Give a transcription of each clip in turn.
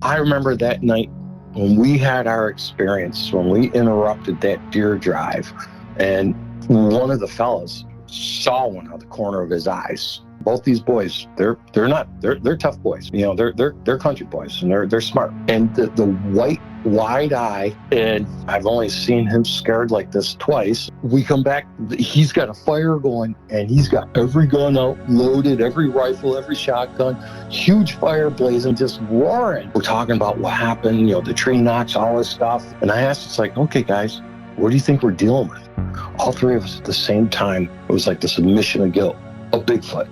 I remember that night when we had our experience, when we interrupted that deer drive, and one of the fellas saw one out the corner of his eyes. Both these boys, they're tough boys. You know, they're country boys, and they're smart. And the white, wide eye, and I've only seen him scared like this twice. We come back, he's got a fire going, and he's got every gun out, loaded, every rifle, every shotgun, huge fire blazing, just roaring. We're talking about what happened, you know, the tree knocks, all this stuff. And I asked, it's like, okay, guys, what do you think we're dealing with? All three of us at the same time, it was like this admission of guilt, a Bigfoot.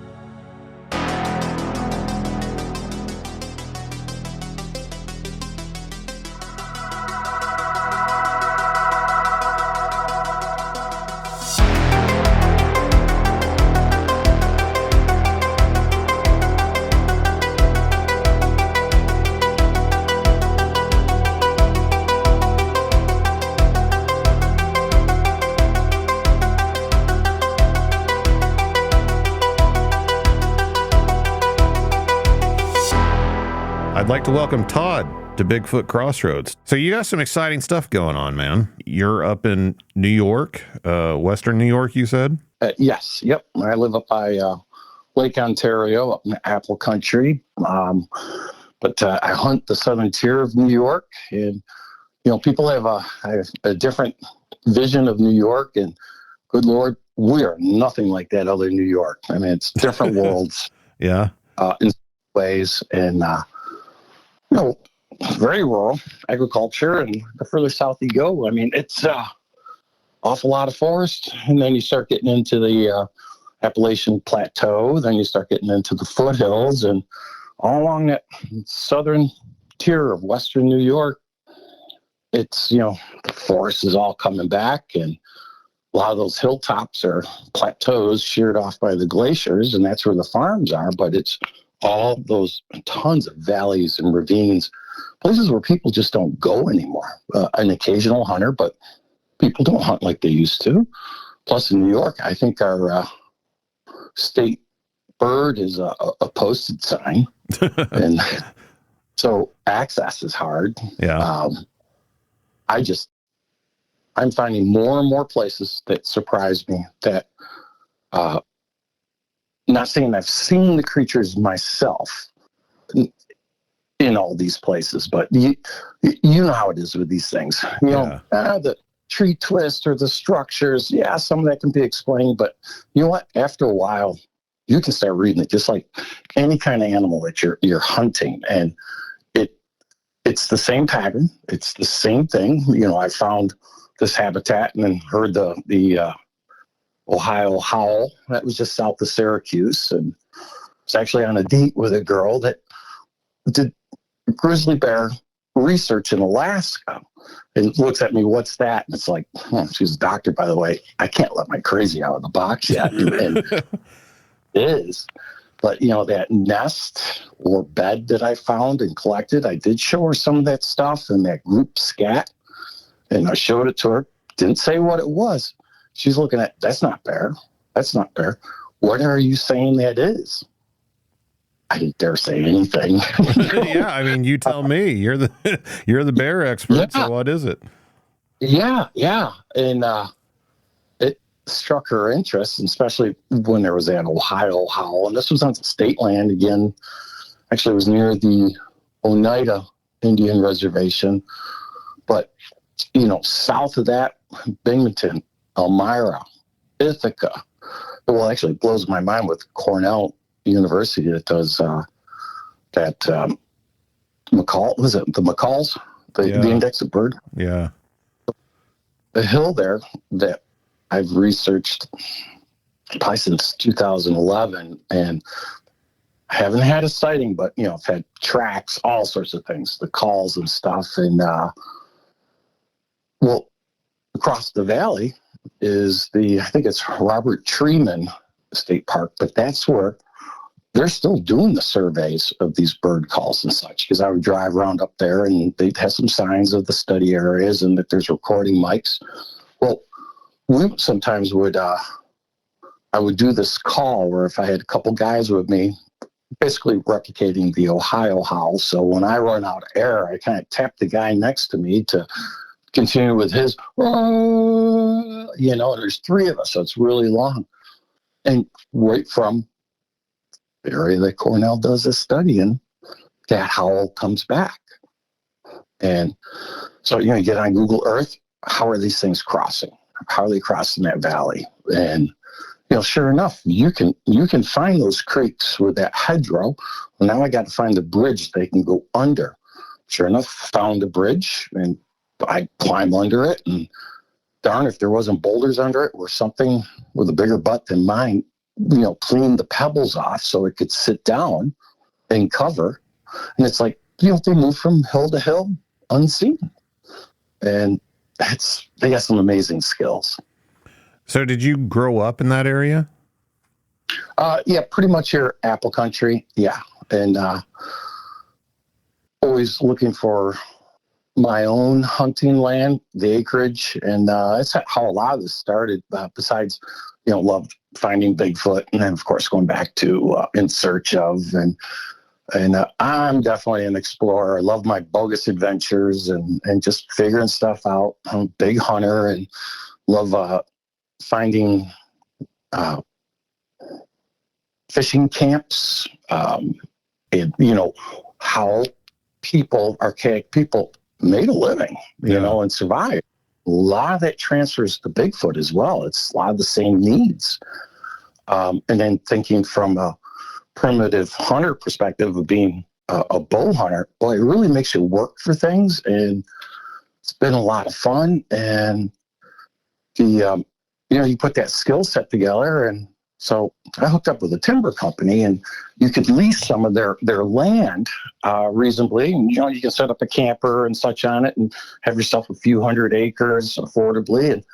I'd like to welcome Todd to Bigfoot Crossroads. So you got some exciting stuff going on, man. You're up in New York, Western New York, you said? Yes. Yep. I live up by Lake Ontario, up in the Apple Country. But I hunt the southern tier of New York. And, you know, people have a different vision of New York. And good Lord, we are nothing like that other New York. I mean, it's different worlds. Yeah. In ways. And, you know, very rural agriculture, and the further south you go, I mean, it's awful lot of forest, and then you start getting into the Appalachian Plateau, then you start getting into the foothills, and all along that southern tier of western New York, it's, you know, the forest is all coming back, and a lot of those hilltops are plateaus sheared off by the glaciers, and that's where the farms are, but it's all those tons of valleys and ravines, places where people just don't go anymore. An occasional hunter, but people don't hunt like they used to. Plus in New York, I think our state bird is a posted sign. And so access is hard. Yeah. I'm finding more and more places that surprise me that, not saying I've seen the creatures myself in all these places, but you know how it is with these things. You know, the tree twist or the structures, yeah, some of that can be explained, but you know what? After a while, you can start reading it just like any kind of animal that you're hunting, and it's the same pattern. It's the same thing. You know, I found this habitat and then heard the Ohio howl. That was just south of Syracuse, and I was actually on a date with a girl that did grizzly bear research in Alaska, and looks at me, what's that? And it's like, she's a doctor, by the way. I can't let my crazy out of the box yet. And it is. But, you know, that nest or bed that I found and collected, I did show her some of that stuff and that group scat, and I showed it to her. Didn't say what it was. She's looking at, that's not bear. That's not bear. What are you saying that is? I didn't dare say anything. Yeah, I mean, you tell me. You're the bear expert, yeah. So what is it? Yeah. And it struck her interest, especially when there was that Ohio howl. And this was on state land again. Actually, it was near the Oneida Indian Reservation. But, you know, south of that, Binghamton, Elmira, Ithaca. Well, actually, it blows my mind with Cornell University that does that McCall, was it the McCalls, the index of bird? Yeah. The hill there that I've researched probably since 2011, and I haven't had a sighting, but, you know, I've had tracks, all sorts of things, the calls and stuff. And, well, across the valley is I think it's Robert Treeman State Park, but that's where they're still doing the surveys of these bird calls and such, because I would drive around up there and they'd have some signs of the study areas and that there's recording mics. Well, we sometimes would, I would do this call where if I had a couple guys with me, basically replicating the Ohio howl. So when I run out of air, I kind of tap the guy next to me to continue with his, there's three of us, so it's really long. And right from the area that Cornell does a study in, that howl comes back. And so, you get on Google Earth, how are these things crossing? How are they crossing that valley? And, sure enough, you can find those creeks with that hedgerow. Well, now I got to find the bridge they can go under. Sure enough, found the bridge, and I climb under it, and darn if there wasn't boulders under it or something with a bigger butt than mine, cleaned the pebbles off so it could sit down and cover. And it's like, they move from hill to hill unseen. And they got some amazing skills. So did you grow up in that area? Yeah, pretty much here, apple country. Yeah. And always looking for my own hunting land, the acreage. And that's how a lot of this started. Besides, loved finding Bigfoot. And then, of course, going back to In Search Of. And I'm definitely an explorer. I love my bogus adventures and just figuring stuff out. I'm a big hunter and love finding fishing camps, and, how archaic people made a living, and survived. A lot of that transfers to Bigfoot as well. It's a lot of the same needs. And then thinking from a primitive hunter perspective of being a bow hunter, it really makes you work for things, and it's been a lot of fun. And the you put that skill set together, and so I hooked up with a timber company, and you could lease some of their land reasonably, and you can set up a camper and such on it, and have yourself a few hundred acres affordably. And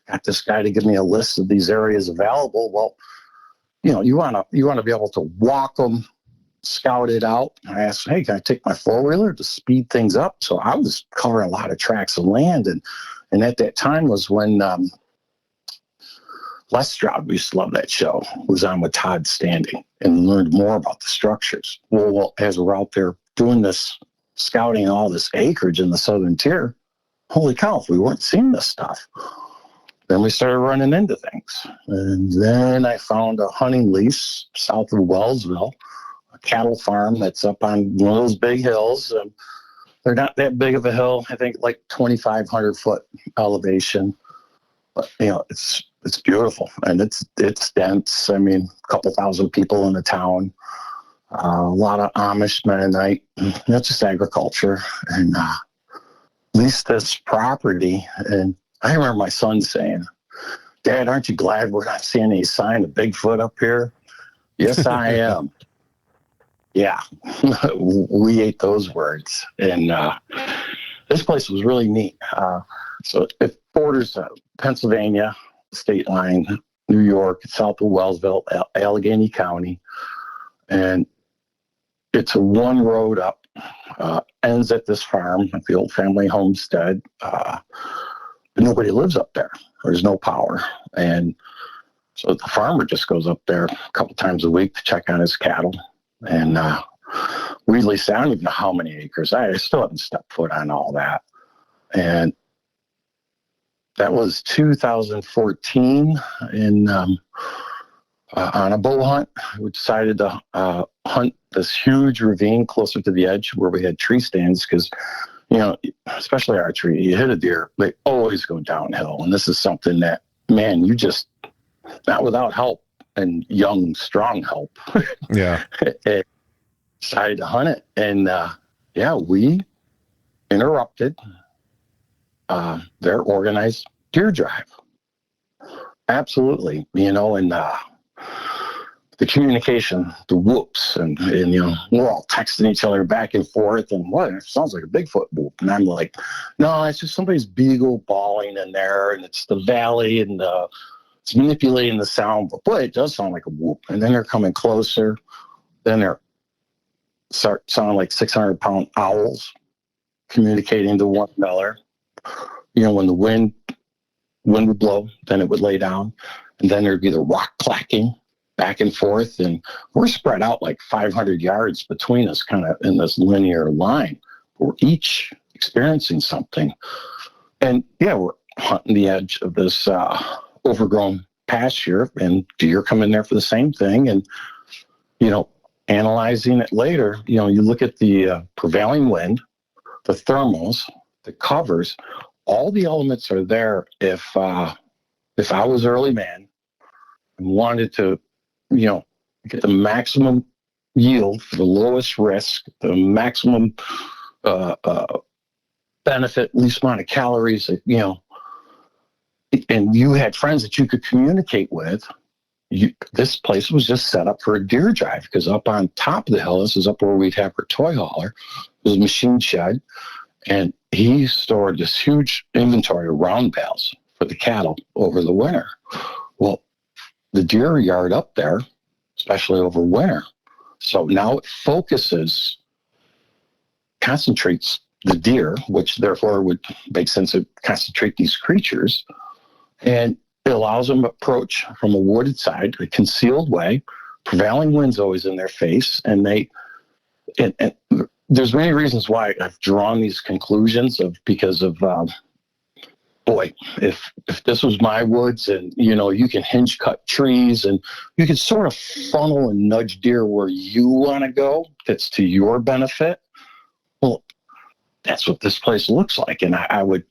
got this guy to give me a list of these areas available. Well, you want to be able to walk them, scout it out. I asked, hey, can I take my four-wheeler to speed things up? So I was covering a lot of tracts of land. And at that time was when Lestrade, we used to love that show, was on with Todd Standing, and learned more about the structures. Well, as we're out there doing this, scouting all this acreage in the southern tier, holy cow, if we weren't seeing this stuff. Then we started running into things. And then I found a hunting lease south of Wellsville, a cattle farm that's up on one of those big hills. They're not that big of a hill, I think like 2,500 foot elevation. But, it's beautiful, and it's dense. I mean, a couple thousand people in the town, a lot of Amish, Mennonite. That's just agriculture. And leased this property, and I remember my son saying, Dad, aren't you glad we're not seeing any sign of Bigfoot up here? Yes, I am. Yeah, we ate those words. And this place was really neat. So it borders Pennsylvania state line, New York, south of Wellsville, Allegheny County. And it's a one road up, ends at this farm, at the old family homestead. Nobody lives up there. There's no power. And so the farmer just goes up there a couple times a week to check on his cattle. And we leased, I don't even know how many acres. I still haven't stepped foot on all that. And that was 2014. And on a bow hunt, we decided to hunt this huge ravine closer to the edge where we had tree stands because, especially archery, you hit a deer, they always go downhill. And this is something that, man, you just, not without help and young, strong help. Yeah. Decided to hunt it. And we interrupted their organized deer drive. Absolutely. And the communication, the whoops, and we're all texting each other back and forth, and what? It sounds like a Bigfoot whoop. And I'm like, no, it's just somebody's beagle bawling in there, and it's the valley, and it's manipulating the sound. But boy, it does sound like a whoop. And then they're coming closer. Then they're start sounding like 600-pound owls communicating to one another. When the wind would blow, then it would lay down, and then there'd be the rock clacking. back and forth, and we're spread out like 500 yards between us, kind of in this linear line. We're each experiencing something. And yeah, we're hunting the edge of this overgrown pasture, and deer come in there for the same thing. And, analyzing it later, you look at the prevailing wind, the thermals, the covers, all the elements are there. If I was early man and wanted to, get the maximum yield for the lowest risk, the maximum benefit, least amount of calories, and you had friends that you could communicate with, this place was just set up for a deer drive, because up on top of the hill, this is up where we'd have our toy hauler, was a machine shed, and he stored this huge inventory of round bales for the cattle over the winter. Well, the deer yard up there, especially over winter, so now it concentrates the deer, which therefore would make sense to concentrate these creatures, and it allows them to approach from a wooded side, a concealed way. Prevailing wind's always in their face, and and there's many reasons why I've drawn these conclusions because of if this was my woods, and you can hinge cut trees, and you can sort of funnel and nudge deer where you want to go, that's to your benefit. Well, that's what this place looks like. And I've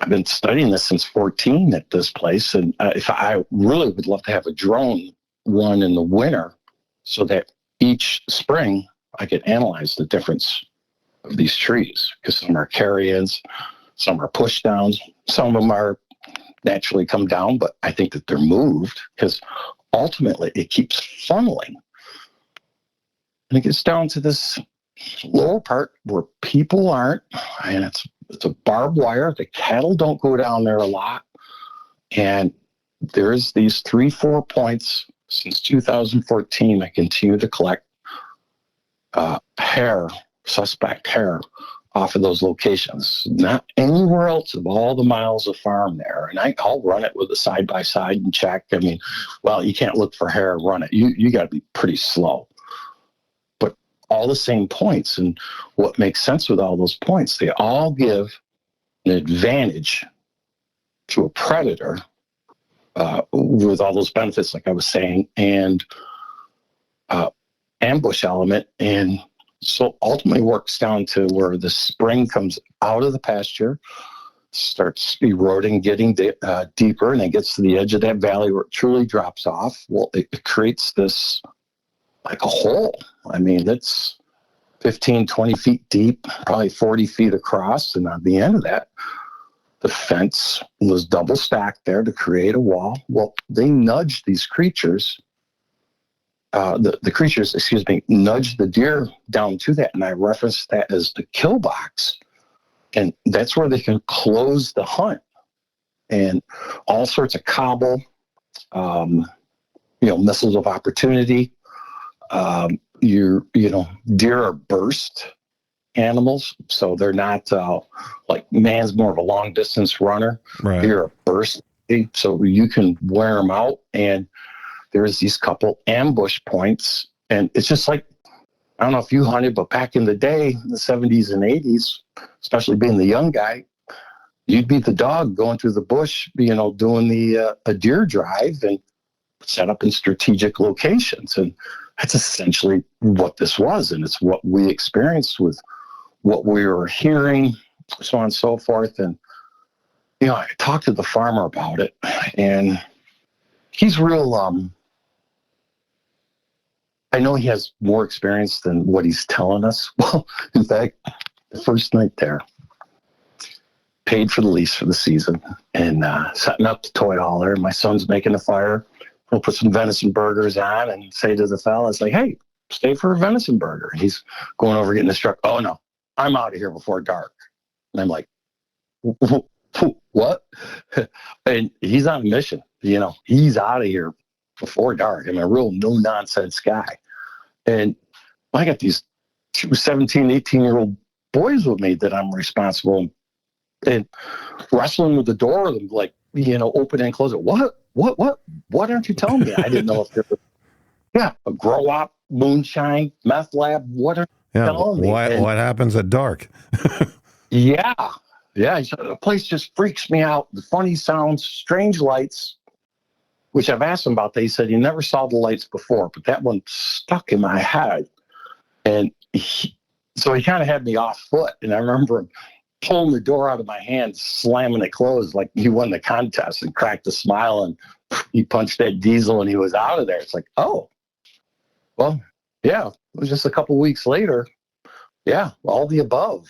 been studying this since 14 at this place. And if I really would love to have a drone one in the winter, so that each spring I could analyze the difference of these trees, because some are carry-ins, some are push downs, some of them are naturally come down, but I think that they're moved, because ultimately it keeps funneling. And it gets down to this lower part where people aren't, and it's a barbed wire. The cattle don't go down there a lot. And there's these 3-4 points since 2014. I continue to collect suspect hair off of those locations. Not anywhere else of all the miles of farm there. And I'll run it with a side-by-side and check. I mean, well, you can't look for hair and run it. You got to be pretty slow. All the same points, and what makes sense with all those points, they all give an advantage to a predator with all those benefits, like I was saying, and ambush element. And so ultimately works down to where the spring comes out of the pasture, starts eroding, getting deeper, and it gets to the edge of that valley where it truly drops off. Well, it creates this like a hole. I mean, it's 15, 20 feet deep, probably 40 feet across. And on the end of that, the fence was double stacked there to create a wall. Well, they nudged these creatures, the creatures, nudged the deer down to that. And I referenced that as the kill box. And that's where they can close the hunt. And all sorts of cobble, missiles of opportunity. Deer are burst animals, so they're not like man's more of a long distance runner. Right. Deer are burst, so you can wear them out. And there's these couple ambush points, and it's just like, I don't know if you hunted, but back in the day, in the 70s and 80s, especially being the young guy, you'd be the dog going through the bush, doing the a deer drive and set up in strategic locations. And that's essentially what this was. And it's what we experienced with what we were hearing, so on and so forth. And, I talked to the farmer about it, and he's real, I know he has more experience than what he's telling us. Well, in fact, the first night there, paid for the lease for the season, and setting up the toy hauler. My son's making a fire. We'll put some venison burgers on and say to the fellas, like, hey, stay for a venison burger. And he's going over getting his truck. Oh, no, I'm out of here before dark. And I'm like, what? And he's on a mission. He's out of here before dark. I'm a real no-nonsense guy. And I got these 2 17, 18-year-old boys with me that I'm responsible and wrestling with the door, like open and close it. What aren't you telling me? I didn't know if there was, a grow up, moonshine, meth lab. What are you telling me? What happens at dark? Yeah. The place just freaks me out. The funny sounds, strange lights, which I've asked him about. They said he never saw the lights before, but that one stuck in my head. And so he kind of had me off foot. And I remember him pulling the door out of my hand, slamming it closed like he won the contest, and cracked a smile, and he punched that diesel and he was out of there. It's like, oh, well, yeah, it was just a couple weeks later. Yeah, all the above.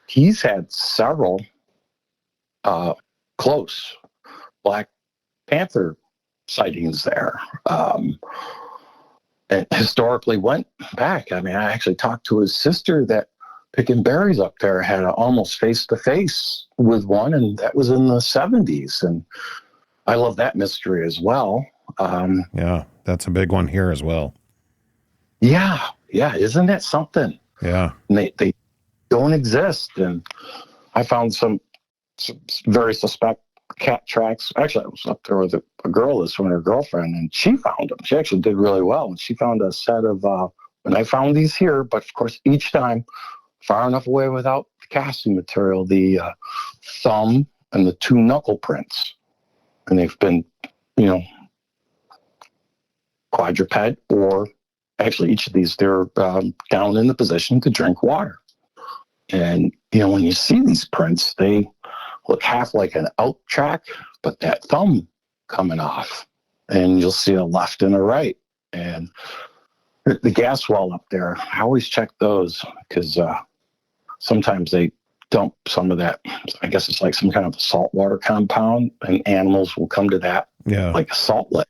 He's had several close Black Panther sightings there. And historically went back. I mean, I actually talked to his sister that picking berries up there had almost face-to-face with one, and that was in the 70s. And I love that mystery as well. Yeah, that's a big one here as well. Yeah, isn't that something? Yeah. And they don't exist. And I found some very suspect cat tracks. Actually, I was up there with a girl this one, her girlfriend, and she found them. She actually did really well. And she found a set of, and I found these here, but of course, each time far enough away without the casting material, the thumb and the 2 knuckle prints. And they've been, quadruped, or actually each of these, they're down in the position to drink water. And, when you see these prints, they look half like an out track, but that thumb coming off. And you'll see a left and a right. And the gas well up there, I always check those because sometimes they dump some of that. I guess it's like some kind of saltwater compound, and animals will come to that, like a salt lick.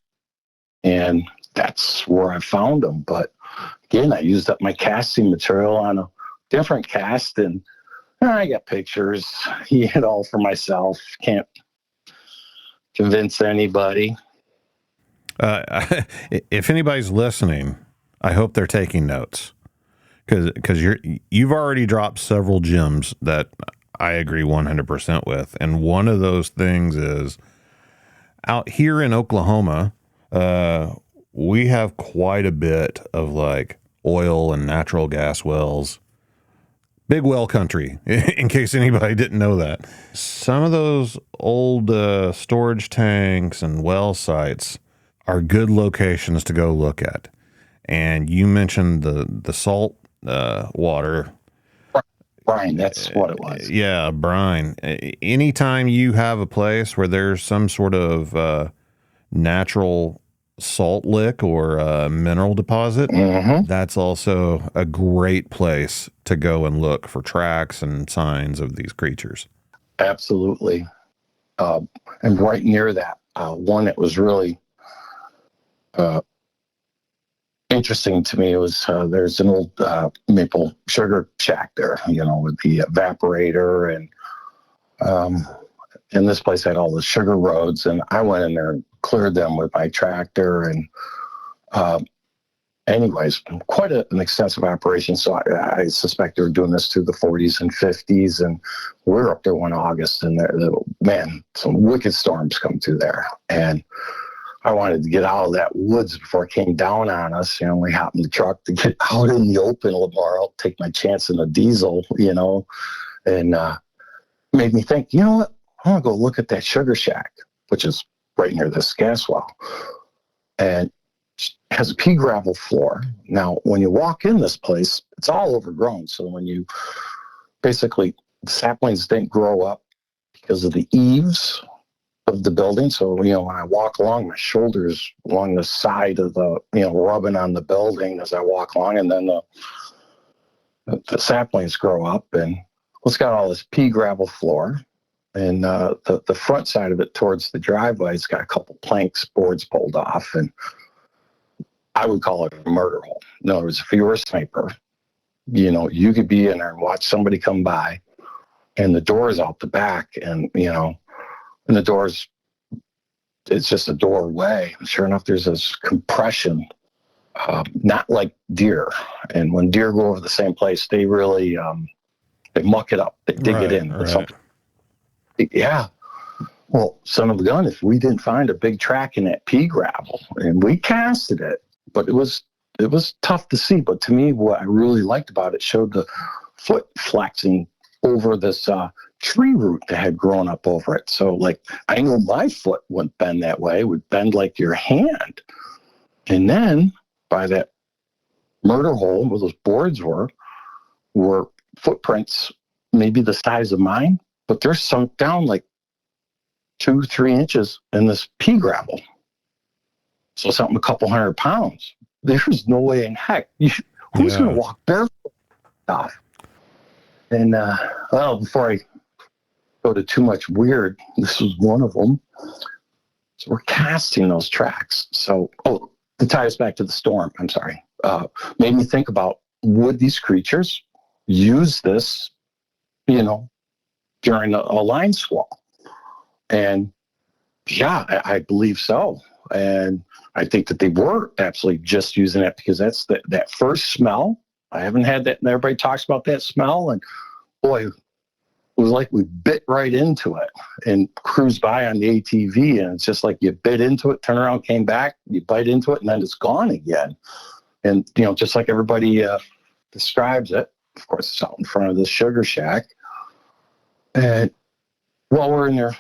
And that's where I found them. But again, I used up my casting material on a different cast, and I got pictures, for myself. Can't convince anybody. If anybody's listening, I hope they're taking notes, because you've already dropped several gems that I agree 100% with. And one of those things is out here in Oklahoma, we have quite a bit of like oil and natural gas wells. Big well country, in case anybody didn't know that. Some of those old storage tanks and well sites are good locations to go look at. And you mentioned the salt water. Brine, that's what it was. Yeah, brine. Anytime you have a place where there's some sort of natural salt lick or mineral deposit, that's also a great place to go and look for tracks and signs of these creatures. Absolutely. And right near that, one that was really interesting to me was there's an old maple sugar shack there, with the evaporator, and this place had all the sugar roads, and I went in there and cleared them with my tractor, and anyways, quite an extensive operation. So I suspect they were doing this through the 40s and 50s, and we were up there one August, and some wicked storms come through there, and I wanted to get out of that woods before it came down on us. We hopped in the truck to get out in the open a little more. I'll take my chance in a diesel, and made me think, you know what? I want to go look at that sugar shack, which is right near this gas well, and it has a pea gravel floor. Now, when you walk in this place, it's all overgrown. So when you basically, the saplings didn't grow up because of the eaves of the building. So, when I walk along, my shoulders along the side of the, rubbing on the building as I walk along, and then the saplings grow up, and it's got all this pea gravel floor. And the front side of it towards the driveway, it's got a couple planks, boards pulled off, and I would call it a murder hole. In other words, if you were a sniper, you could be in there and watch somebody come by, and the door is out the back, and and the doors, it's just a doorway. Sure enough, there's this compression, not like deer. And when deer go over the same place, they really they muck it up, they dig it in. Right. Yeah. Well, son of a gun, if we didn't find a big track in that pea gravel, and we casted it, but it was tough to see. But to me, what I really liked about it showed the foot flexing over this tree root that had grown up over it. So, like, I know my foot wouldn't bend that way; it would bend like your hand. And then by that murder hole where those boards were footprints, maybe the size of mine, but they're sunk down like 2-3 inches in this pea gravel. So something a couple 100 pounds. There's no way in heck. Who's going to walk barefoot? And, well, before I go to too much weird, this was one of them. So we're casting those tracks. So, to tie us back to the storm, I'm sorry, made me think about, would these creatures use this, during a line squall? And yeah, I believe so. And I think that they were absolutely just using it because that's that first smell. I haven't had that. And everybody talks about that smell. And boy, it was like we bit right into it and cruised by on the ATV. And it's just like you bit into it, turn around, came back, you bite into it, and then it's gone again. And, just like everybody describes it, of course, it's out in front of the sugar shack. And while we're in there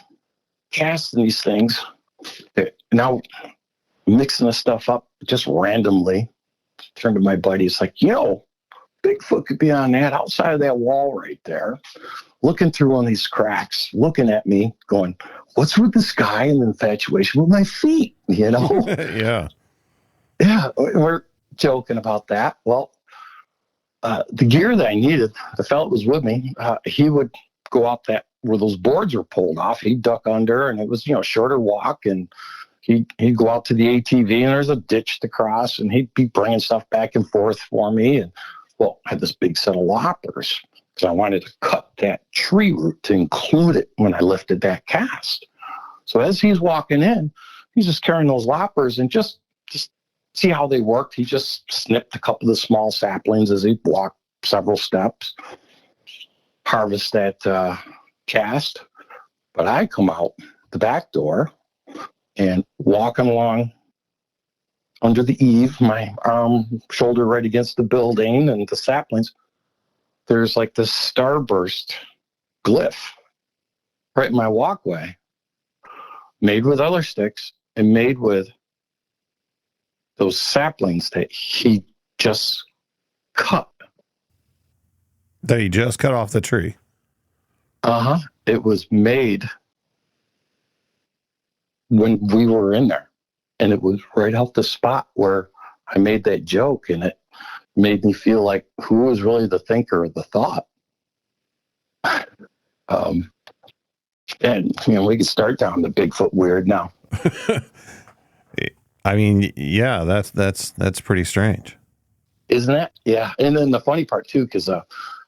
casting these things, now mixing the stuff up just randomly, turned to my buddy. It's like, Bigfoot could be on that outside of that wall right there, looking through one of these cracks, looking at me, going, "What's with this guy and the infatuation with my feet?" Yeah. Yeah, we're joking about that. Well, the gear that I needed, the fella was with me. He would go out that where those boards were pulled off. He'd duck under, and it was shorter walk, and he'd go out to the ATV, and there's a ditch to cross, and he'd be bringing stuff back and forth for me. And I had this big set of loppers because I wanted to cut that tree root to include it when I lifted that cast. So as he's walking in, he's just carrying those loppers and just see how they worked. He just snipped a couple of the small saplings as he walked several steps, harvest that cast. But I come out the back door and walking along under the eave, my arm, shoulder right against the building and the saplings, there's like this starburst glyph right in my walkway, made with other sticks and made with those saplings that he just cut. That he just cut off the tree. It was made when we were in there. And it was right off the spot where I made that joke, and it made me feel like, who was really the thinker of the thought? And, we could start down the Bigfoot weird now. I mean, yeah, that's pretty strange. Isn't it? Yeah. And then the funny part too, because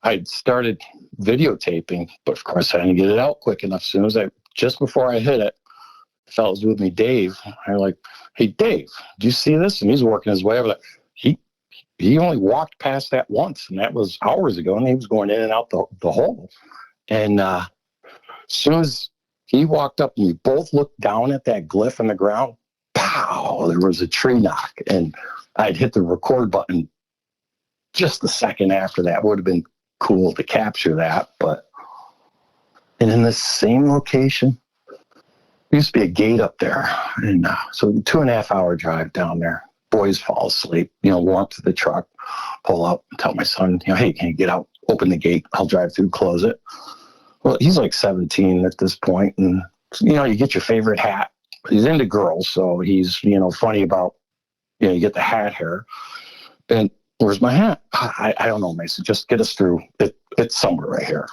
I'd started videotaping, but of course I didn't get it out quick enough. Just before I hit it, the fellas with me, Dave, I'm like, "Hey, Dave, do you see this?" And he's working his way over there. He only walked past that once, and that was hours ago, and he was going in and out the hole. And as soon as he walked up and we both looked down at that glyph in the ground, pow, there was a tree knock. And I'd hit the record button just a second after that. Would have been cool to capture that. And in the same location, there used to be a gate up there. And so 2.5 hour drive down there. Boys fall asleep, warm to the truck, pull up, tell my son, "Hey, can you get out, open the gate? I'll drive through, close it." Well, he's like 17 at this point, and you get your favorite hat. He's into girls, so he's funny about you get the hat hair. And where's my hat? I don't know, Mason. Just get us through. It's somewhere right here.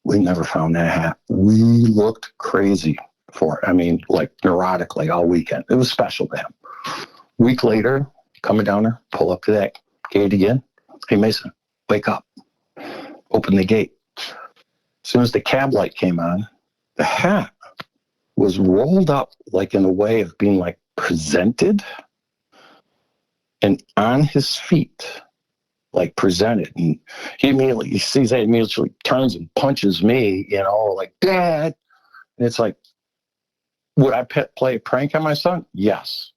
We never found that hat. We looked crazy for it. I mean, like neurotically all weekend. It was special to him. Week later, coming down there, pull up to that gate again. "Hey, Mason, wake up. Open the gate." As soon as the cab light came on, the hat was rolled up like in a way of being like presented, and on his feet, like presented. And he sees that, immediately turns and punches me, like, "Dad." And it's like, Would I play a prank on my son? Yes.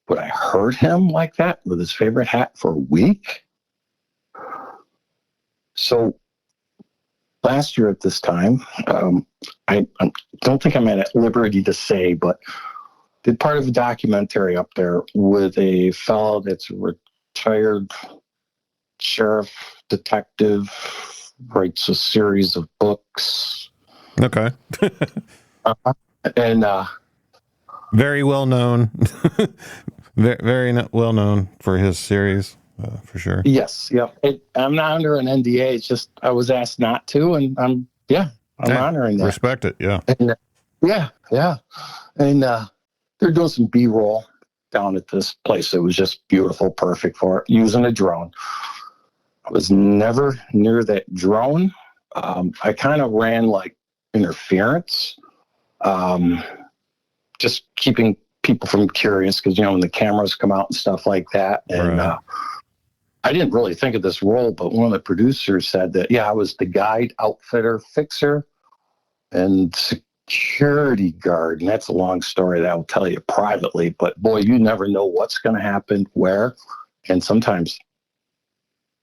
Would I hurt him like that with his favorite hat for a week? So last year at this time, I don't think I'm at liberty to say, but did part of a documentary up there with a fellow that's a retired sheriff detective, writes a series of books. Okay. And very well known. Very well known for his series, for sure. Yes, yeah. I'm not under an NDA. It's just I was asked not to, and I'm honoring that. Respect it, yeah. And, yeah. And they're doing some B-roll down at this place. It was just beautiful, perfect for it, using a drone. I was never near that drone. I kind of ran like interference, just keeping people from curious because, when the cameras come out and stuff like that. And right. I didn't really think of this role, but one of the producers said that, I was the guide, outfitter, fixer, and security guard. And that's a long story that I'll tell you privately. But boy, you never know what's going to happen, where. And sometimes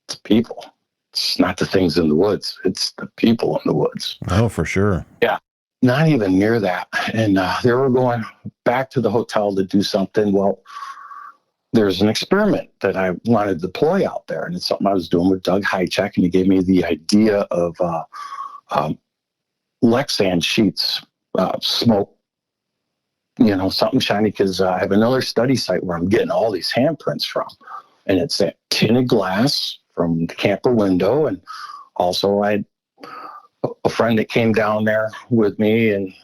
it's people. It's not the things in the woods. It's the people in the woods. Oh, for sure. Yeah. Not even near that. And they were going back to the hotel to do something. Well, there's an experiment that I wanted to deploy out there. And it's something I was doing with Doug Hychek. And he gave me the idea of Lexan sheets, smoke, something shiny. Because I have another study site where I'm getting all these handprints from. And it's that tinted glass from the camper window. And also I had a friend that came down there with me and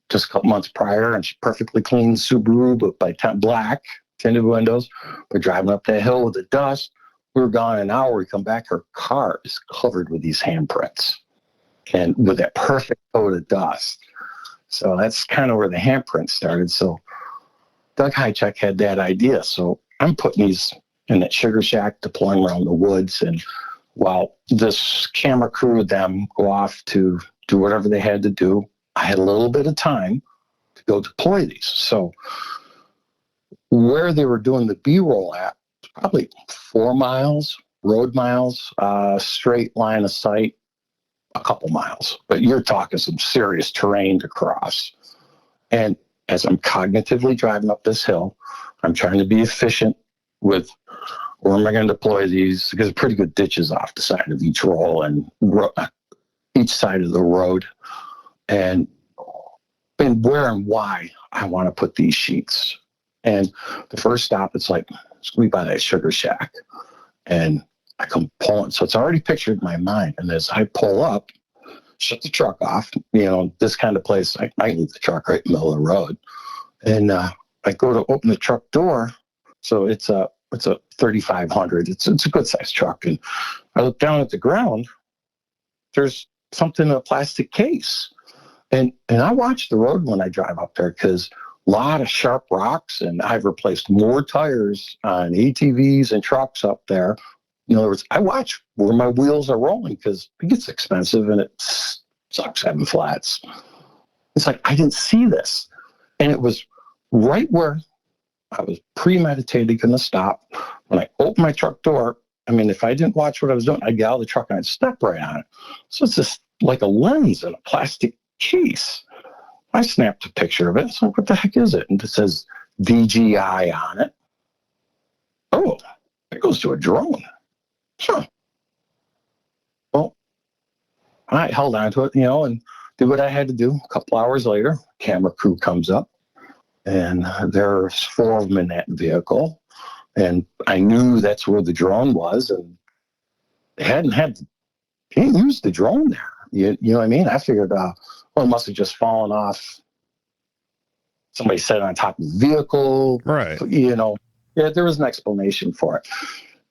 just a couple months prior, and she perfectly clean Subaru, but by black tinted windows. We're driving up that hill with the dust. We were gone an hour. We come back. Her car is covered with these handprints and with that perfect coat of dust. So that's kind of where the handprints started. So Doug Hychek had that idea. So I'm putting these in that sugar shack, deploying around the woods. And while this camera crew with them go off to do whatever they had to do, I had a little bit of time to go deploy these. So where they were doing the B-roll at, probably 4 miles, road miles, straight line of sight, a couple miles. But you're talking some serious terrain to cross. And as I'm cognitively driving up this hill, I'm trying to be efficient with where am I going to deploy these? Because there's pretty good ditches off the side of each roll and each side of the road. And where and why I want to put these sheets. And the first stop, it's like, it's going to be by that sugar shack. And I come pulling. So it's already pictured in my mind. And as I pull up, shut the truck off, this kind of place, I leave the truck right in the middle of the road. And I go to open the truck door. So it's a 3500. It's a good sized truck. And I look down at the ground. There's something in a plastic case. And I watch the road when I drive up there because a lot of sharp rocks, and I've replaced more tires on ATVs and trucks up there. In other words, I watch where my wheels are rolling because it gets expensive and it sucks having flats. It's like, I didn't see this. And it was right where I was premeditated going to stop. When I opened my truck door, if I didn't watch what I was doing, I'd get out of the truck and I'd step right on it. So it's just like a lens in a plastic case. I snapped a picture of it. So what the heck is it? And it says DJI on it. Oh, it goes to a drone. Huh. Well, I held on to it, and did what I had to do. A couple hours later, camera crew comes up, and there's 4 of them in that vehicle. And I knew that's where the drone was, and they hadn't used the drone there. You know what I mean? I figured, it must have just fallen off. Somebody set it on top of the vehicle. Right. There was an explanation for it.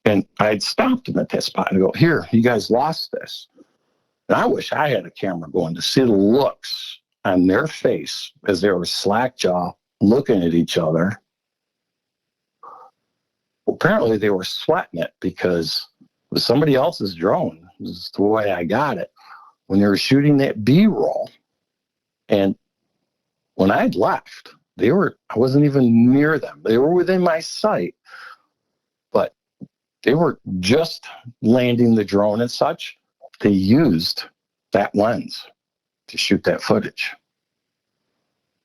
And I'd stopped them at that spot and go, here, you guys lost this. And I wish I had a camera going to see the looks on their face as they were slack jaw looking at each other. Well, apparently they were sweating it because it was somebody else's drone. This is the way I got it. When they were shooting that B-roll, and when I'd left, I wasn't even near them. They were within my sight, but they were just landing the drone and such. They used that lens to shoot that footage.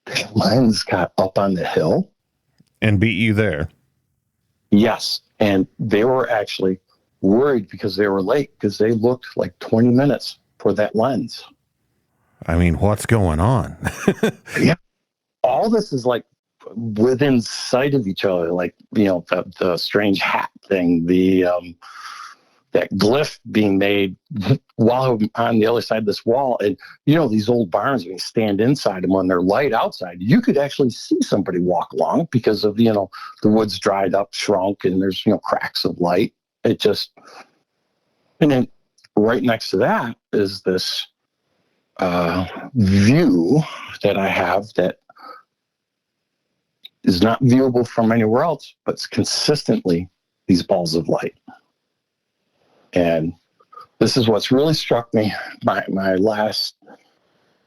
The lens got up on the hill. And beat you there. Yes. And they were actually worried because they were late, because they looked like 20 minutes for that lens. I mean, what's going on? Yeah. All this is like within sight of each other, like, the strange hat thing, that glyph being made while on the other side of this wall. And, these old barns, when you stand inside them when they're light outside, you could actually see somebody walk along because of, the wood's dried up, shrunk, and there's, cracks of light. And then right next to that is this view that I have that is not viewable from anywhere else, but it's consistently these balls of light. And this is what's really struck me. My last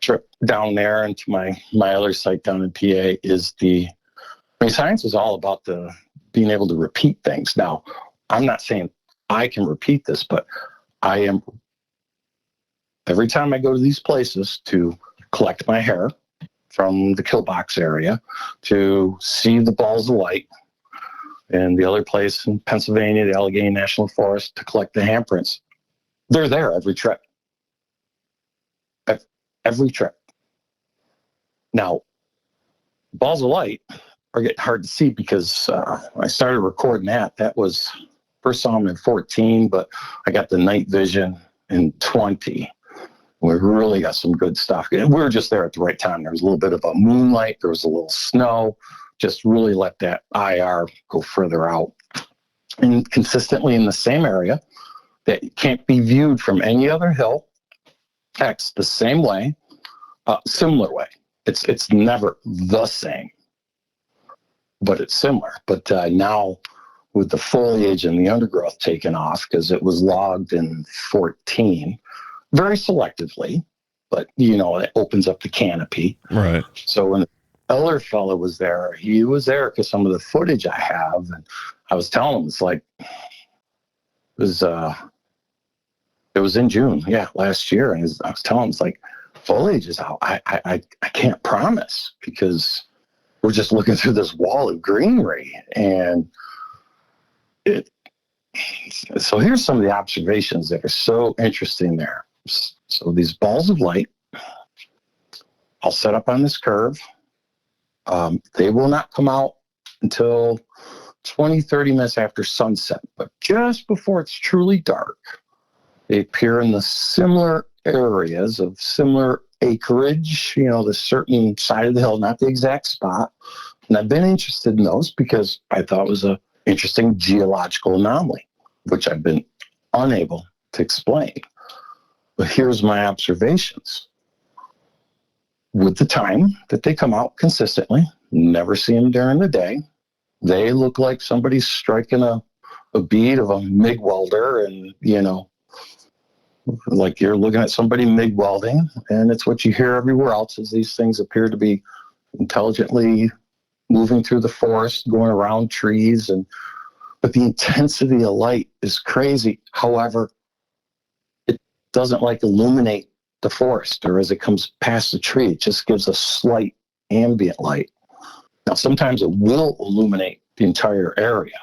trip down there and to my other site down in PA is science is all about being able to repeat things. Now, I'm not saying I can repeat this, but I am, every time I go to these places to collect my hair from the kill box area, to see the balls of light, and the other place in Pennsylvania, the Allegheny National Forest, to collect the handprints. They're there every trip. Every trip. Now, balls of light are getting hard to see because I started recording that was, first saw them in 14, but I got the night vision in 20. We really got some good stuff. We were just there at the right time. There was a little bit of a moonlight. There was a little snow. Just really let that IR go further out. And consistently in the same area that can't be viewed from any other hill, X the same way, similar way. It's never the same, but it's similar. But now with the foliage and the undergrowth taken off, because it was logged in 14, very selectively, but it opens up the canopy. Right. So when the elder fellow was there, he was there because some of the footage I have, and I was telling him, it's like, it was in June, last year, and I was telling him, it's like, foliage is out. I can't promise, because we're just looking through this wall of greenery, and so here's some of the observations that are so interesting there. So these balls of light, I'll set up on this curve. They will not come out until 20, 30 minutes after sunset, but just before it's truly dark, they appear in the similar areas of similar acreage, the certain side of the hill, not the exact spot. And I've been interested in those because I thought it was an interesting geological anomaly, which I've been unable to explain. But here's my observations. With the time that they come out consistently, never see them during the day. They look like somebody's striking a bead of a MIG welder, and, like you're looking at somebody MIG welding, and it's what you hear everywhere else, is these things appear to be intelligently moving through the forest, going around trees, but the intensity of light is crazy. However, it doesn't illuminate the forest, or as it comes past the tree, it just gives a slight ambient light. Now, sometimes it will illuminate the entire area,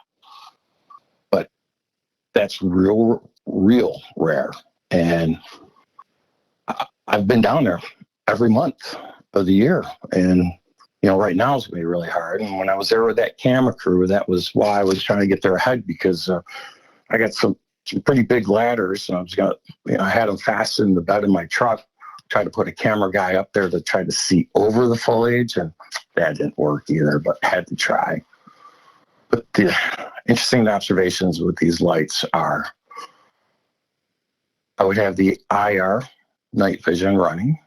but that's real rare. And I've been down there every month of the year, and right now it's going to be really hard. And when I was there with that camera crew, that was why I was trying to get there ahead, because I got some pretty big ladders, and I had them fastened in the bed of my truck. Tried to put a camera guy up there to try to see over the foliage, and that didn't work either, but had to try. But the interesting observations with these lights are, I would have the IR night vision running.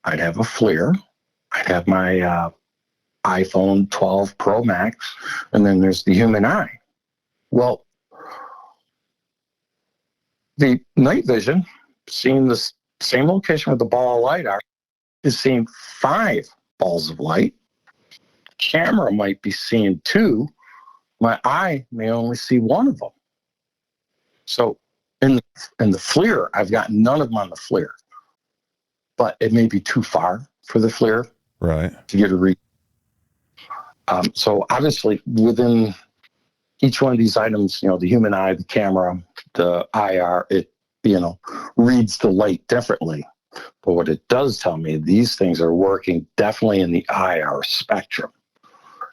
I'd have a FLIR. I'd have my iPhone 12 Pro Max, and then there's the human eye. Well, the night vision, seeing the same location where the ball of light are, is seeing 5 balls of light. Camera might be seeing two. My eye may only see one of them. So in the FLIR, I've got none of them on the FLIR, but it may be too far for the FLIR, right, to get a read. So obviously, within each one of these items, the human eye, the camera, the IR, it reads the light differently. But what it does tell me, these things are working definitely in the IR spectrum.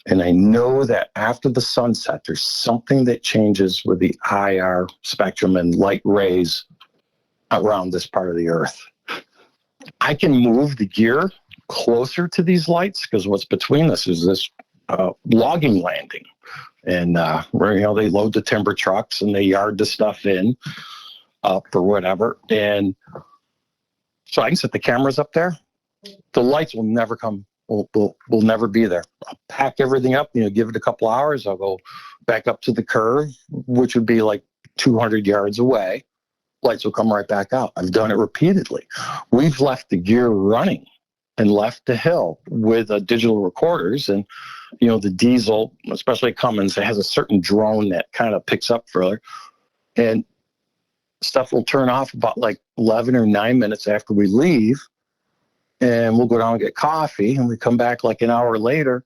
And I know that after the sunset, there's something that changes with the IR spectrum and light rays around this part of the earth. I can move the gear closer to these lights because what's between us is this logging landing. And where they load the timber trucks and they yard the stuff in up or whatever. And so I can set the cameras up there. The lights will never come. Will never be there. I'll pack everything up, give it a couple hours. I'll go back up to the curve, which would be like 200 yards away. Lights will come right back out. I've done it repeatedly. We've left the gear running and left the hill with digital recorders. And, the diesel, especially Cummins, it has a certain drone that kind of picks up further. And stuff will turn off about like 11 or 9 minutes after we leave. And we'll go down and get coffee, and we come back like an hour later.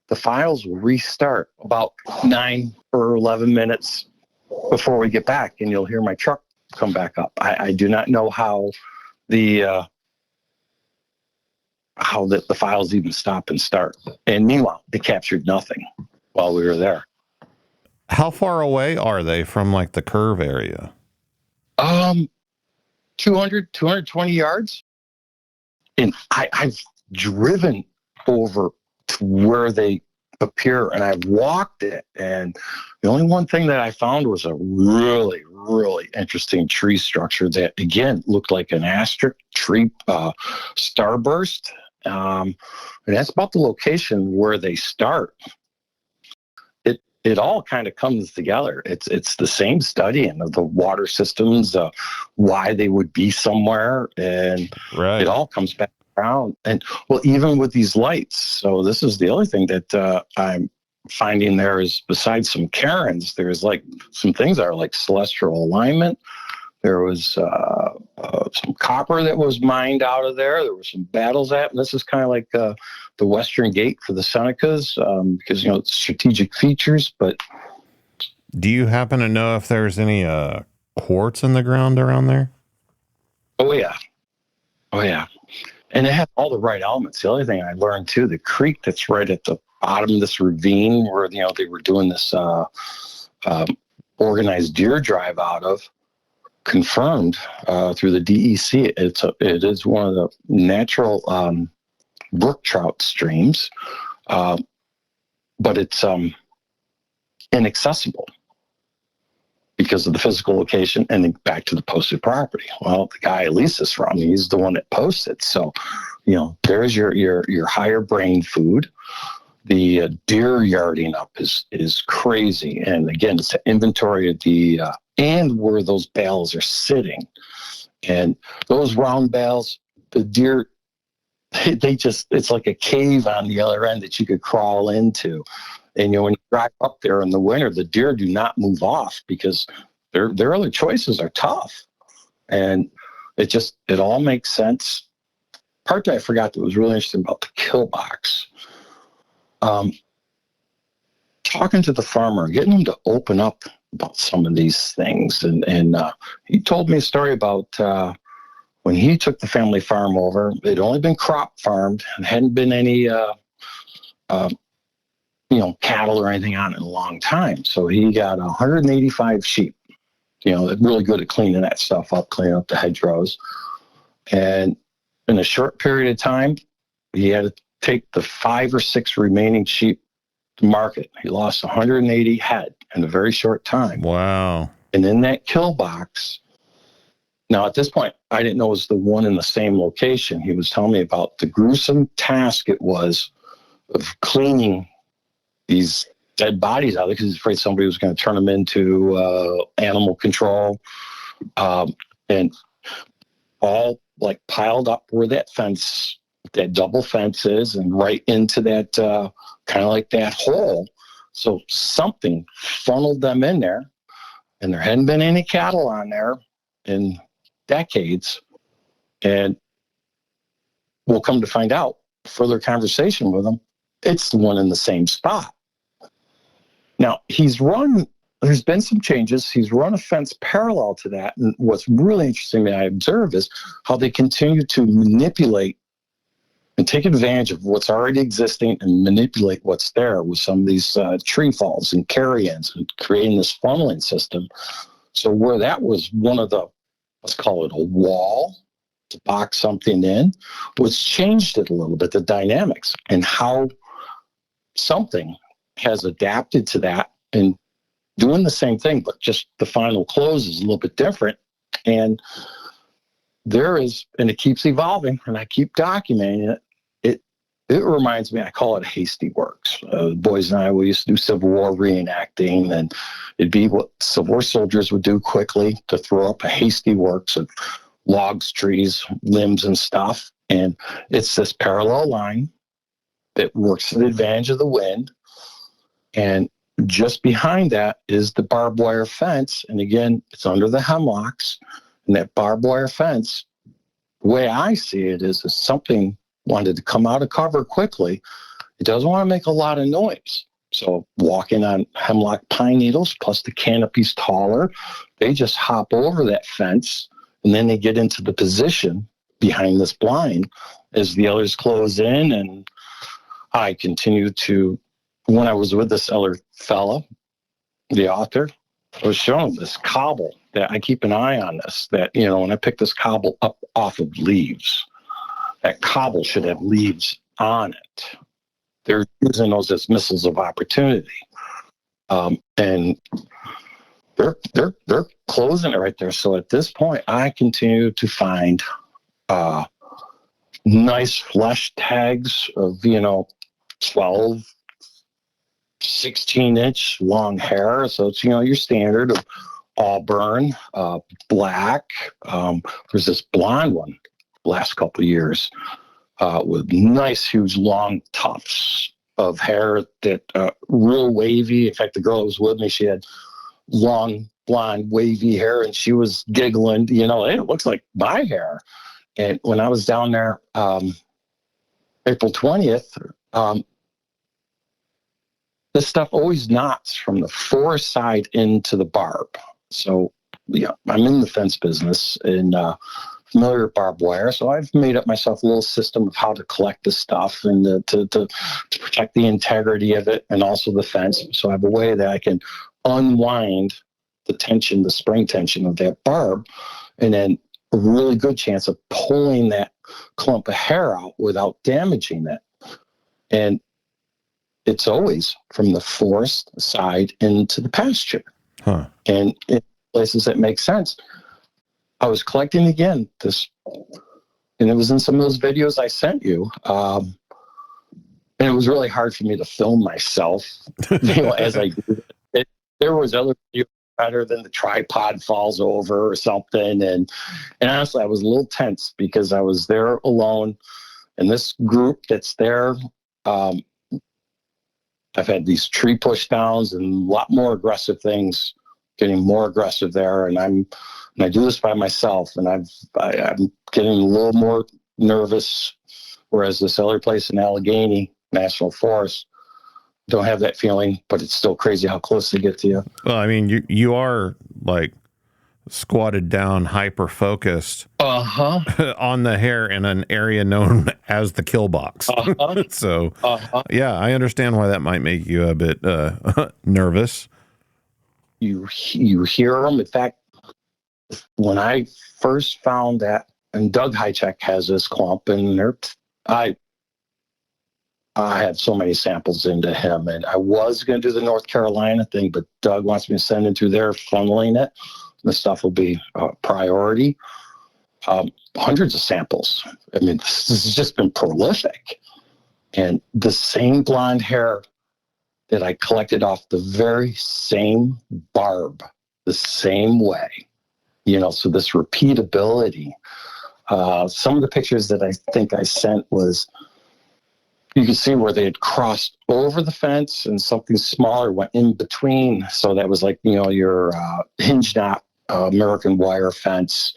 The files will restart about 9 or 11 minutes before we get back, and you'll hear my truck come back up. I do not know how the files even stop and start. And meanwhile, they captured nothing while we were there. How far away are they from like the curve area? 220 yards. And I've driven over to where they appear, and I've walked it. And the only one thing that I found was a really, really interesting tree structure that, again, looked like an asterisk tree starburst. And that's about the location where they start. It all kind of comes together. It's the same studying of the water systems, why they would be somewhere, and right. It all comes back around. And well, even with these lights. So this is the other thing that I'm finding there is, besides some cairns, there's like some things that are like celestial alignment. There was some copper that was mined out of there. There were some battles at. And this is kind of like the Western Gate for the Senecas because, it's strategic features. But do you happen to know if there's any quartz in the ground around there? Oh, yeah. And it had all the right elements. The other thing I learned, too, the creek that's right at the bottom of this ravine where, they were doing this organized deer drive out of, confirmed through the DEC. It is one of the natural brook trout streams, but it's inaccessible because of the physical location. And then back to the posted property. Well, the guy I leased this from, he's the one that posted. So, there's your higher brain food. The deer yarding up is crazy. And again, it's an inventory of the and where those bales are sitting. And those round bales, the deer, it's like a cave on the other end that you could crawl into. And when you drive up there in the winter, the deer do not move off because their other choices are tough. And it all makes sense. Part that I forgot that was really interesting about the kill box. Talking to the farmer, getting him to open up about some of these things. And he told me a story about when he took the family farm over. It'd only been crop farmed and hadn't been any, cattle or anything on it in a long time. So he got 185 sheep, really good at cleaning that stuff up, cleaning up the hedgerows. And in a short period of time, he had to take the 5 or 6 remaining sheep to market. He lost 180 head in a very short time. Wow. And in that kill box, now at this point, I didn't know it was the one in the same location. He was telling me about the gruesome task it was of cleaning these dead bodies out because he's afraid somebody was going to turn them into animal control. And all like piled up where that fence that double fence is and right into that kind of like that hole. So something funneled them in there, and there hadn't been any cattle on there in decades. And we'll come to find out, further conversation with him, it's the one in the same spot. Now, there's been some changes. He's run a fence parallel to that. And what's really interesting that I observe is how they continue to manipulate and take advantage of what's already existing and manipulate what's there with some of these tree falls and carry-ins and creating this funneling system. So where that was one of the, let's call it a wall to box something in, was changed it a little bit, the dynamics, and how something has adapted to that and doing the same thing, but just the final close is a little bit different. And it keeps evolving, and I keep documenting it. It reminds me, I call it hasty works. The boys and I, we used to do Civil War reenacting, and it'd be what Civil War soldiers would do quickly to throw up a hasty works of logs, trees, limbs, and stuff. And it's this parallel line that works to the advantage of the wind. And just behind that is the barbed wire fence. And again, it's under the hemlocks. And that barbed wire fence, the way I see it is something wanted to come out of cover quickly. It doesn't want to make a lot of noise. So walking on hemlock pine needles, plus the canopy's taller, they just hop over that fence, and then they get into the position behind this blind as the others close in. And I continue to, when I was with this other fella, the author, I was showing this cobble that I keep an eye on this, that, when I pick this cobble up off of leaves, that cobble should have leaves on it. They're using those as missiles of opportunity. And they're closing it right there. So at this point, I continue to find nice flesh tags of, 12, 16-inch long hair. So it's, your standard of auburn, black. There's this blonde one last couple of years with nice, huge, long tufts of hair that real wavy. In fact, the girl who was with me, she had long, blonde, wavy hair, and she was giggling, hey, it looks like my hair. And when I was down there April 20th, this stuff always knots from the forest side into the barb. So, I'm in the fence business and familiar with barbed wire. So I've made up myself a little system of how to collect the stuff and to protect the integrity of it and also the fence. So I have a way that I can unwind the tension, the spring tension of that barb, and then a really good chance of pulling that clump of hair out without damaging it. And it's always from the forest side into the pasture. Huh. And in places that make sense. I was collecting again and it was in some of those videos I sent you. And it was really hard for me to film myself, as I do it. There was other videos better than the tripod falls over or something. And honestly, I was a little tense because I was there alone. And this group that's there, I've had these tree push downs and a lot more aggressive things getting more aggressive there. And I do this by myself, and I'm getting a little more nervous. Whereas this other place in Allegheny National Forest, don't have that feeling, but it's still crazy how close they get to you. Well, I mean, you are like squatted down, hyper focused on the hair in an area known as the kill box. So, yeah, I understand why that might make you a bit nervous. You hear them. In fact, when I first found that, and Doug Hychek has this clump, and I had so many samples into him, and I was going to do the North Carolina thing, but Doug wants me to send it through there, funneling it. The stuff will be priority. Hundreds of samples. I mean, this has just been prolific. And the same blonde hair that I collected off the very same barb, the same way, so this repeatability. Some of the pictures that I think I sent was, you can see where they had crossed over the fence and something smaller went in between. So that was like, your hinge knot American wire fence.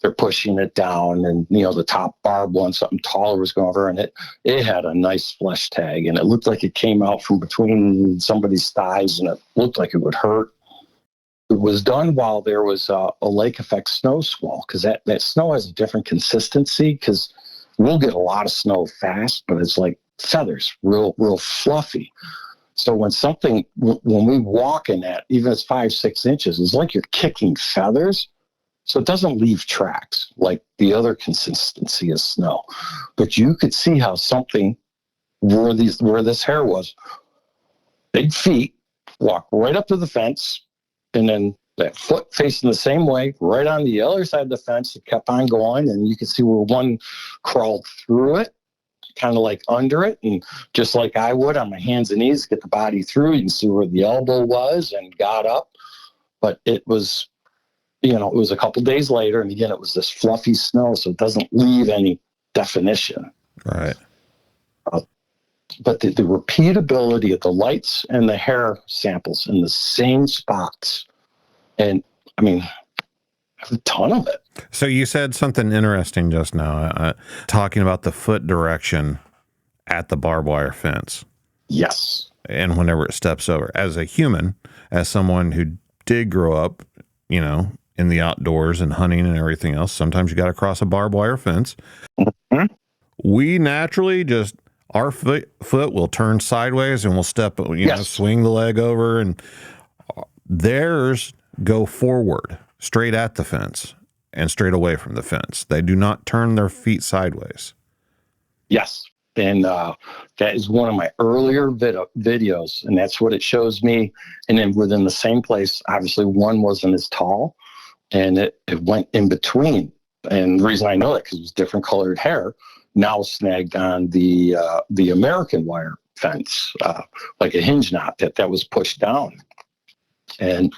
They're pushing it down, and the top barbed one, something taller was going over, and it had a nice flesh tag, and it looked like it came out from between somebody's thighs, and it looked like it would hurt. It was done while there was a lake effect snow squall, because that snow has a different consistency, because we'll get a lot of snow fast, but it's like feathers, real fluffy. So when we walk in that, even if it's 5-6 inches, it's like you're kicking feathers. So it doesn't leave tracks like the other consistency of snow. But you could see how something where this hair was, big feet, walk right up to the fence, and then that foot facing the same way, right on the other side of the fence. It kept on going, and you could see where one crawled through it, kind of like under it, and just like I would on my hands and knees, get the body through. You can see where the elbow was and got up. But it was... it was a couple days later, and again, it was this fluffy snow, so it doesn't leave any definition. Right. But the repeatability of the lights and the hair samples in the same spots, and I mean, I have a ton of it. So you said something interesting just now, talking about the foot direction at the barbed wire fence. Yes. And whenever it steps over. As a human, as someone who did grow up, in the outdoors and hunting and everything else, sometimes you got to cross a barbed wire fence. Mm-hmm. We naturally our foot will turn sideways and we'll step, swing the leg over, and theirs go forward, straight at the fence and straight away from the fence. They do not turn their feet sideways. Yes. And that is one of my earlier videos, and that's what it shows me. And then within the same place, obviously one wasn't as tall, and it went in between. And the reason I know that, because it was different colored hair, now snagged on the American wire fence, like a hinge knot that was pushed down. And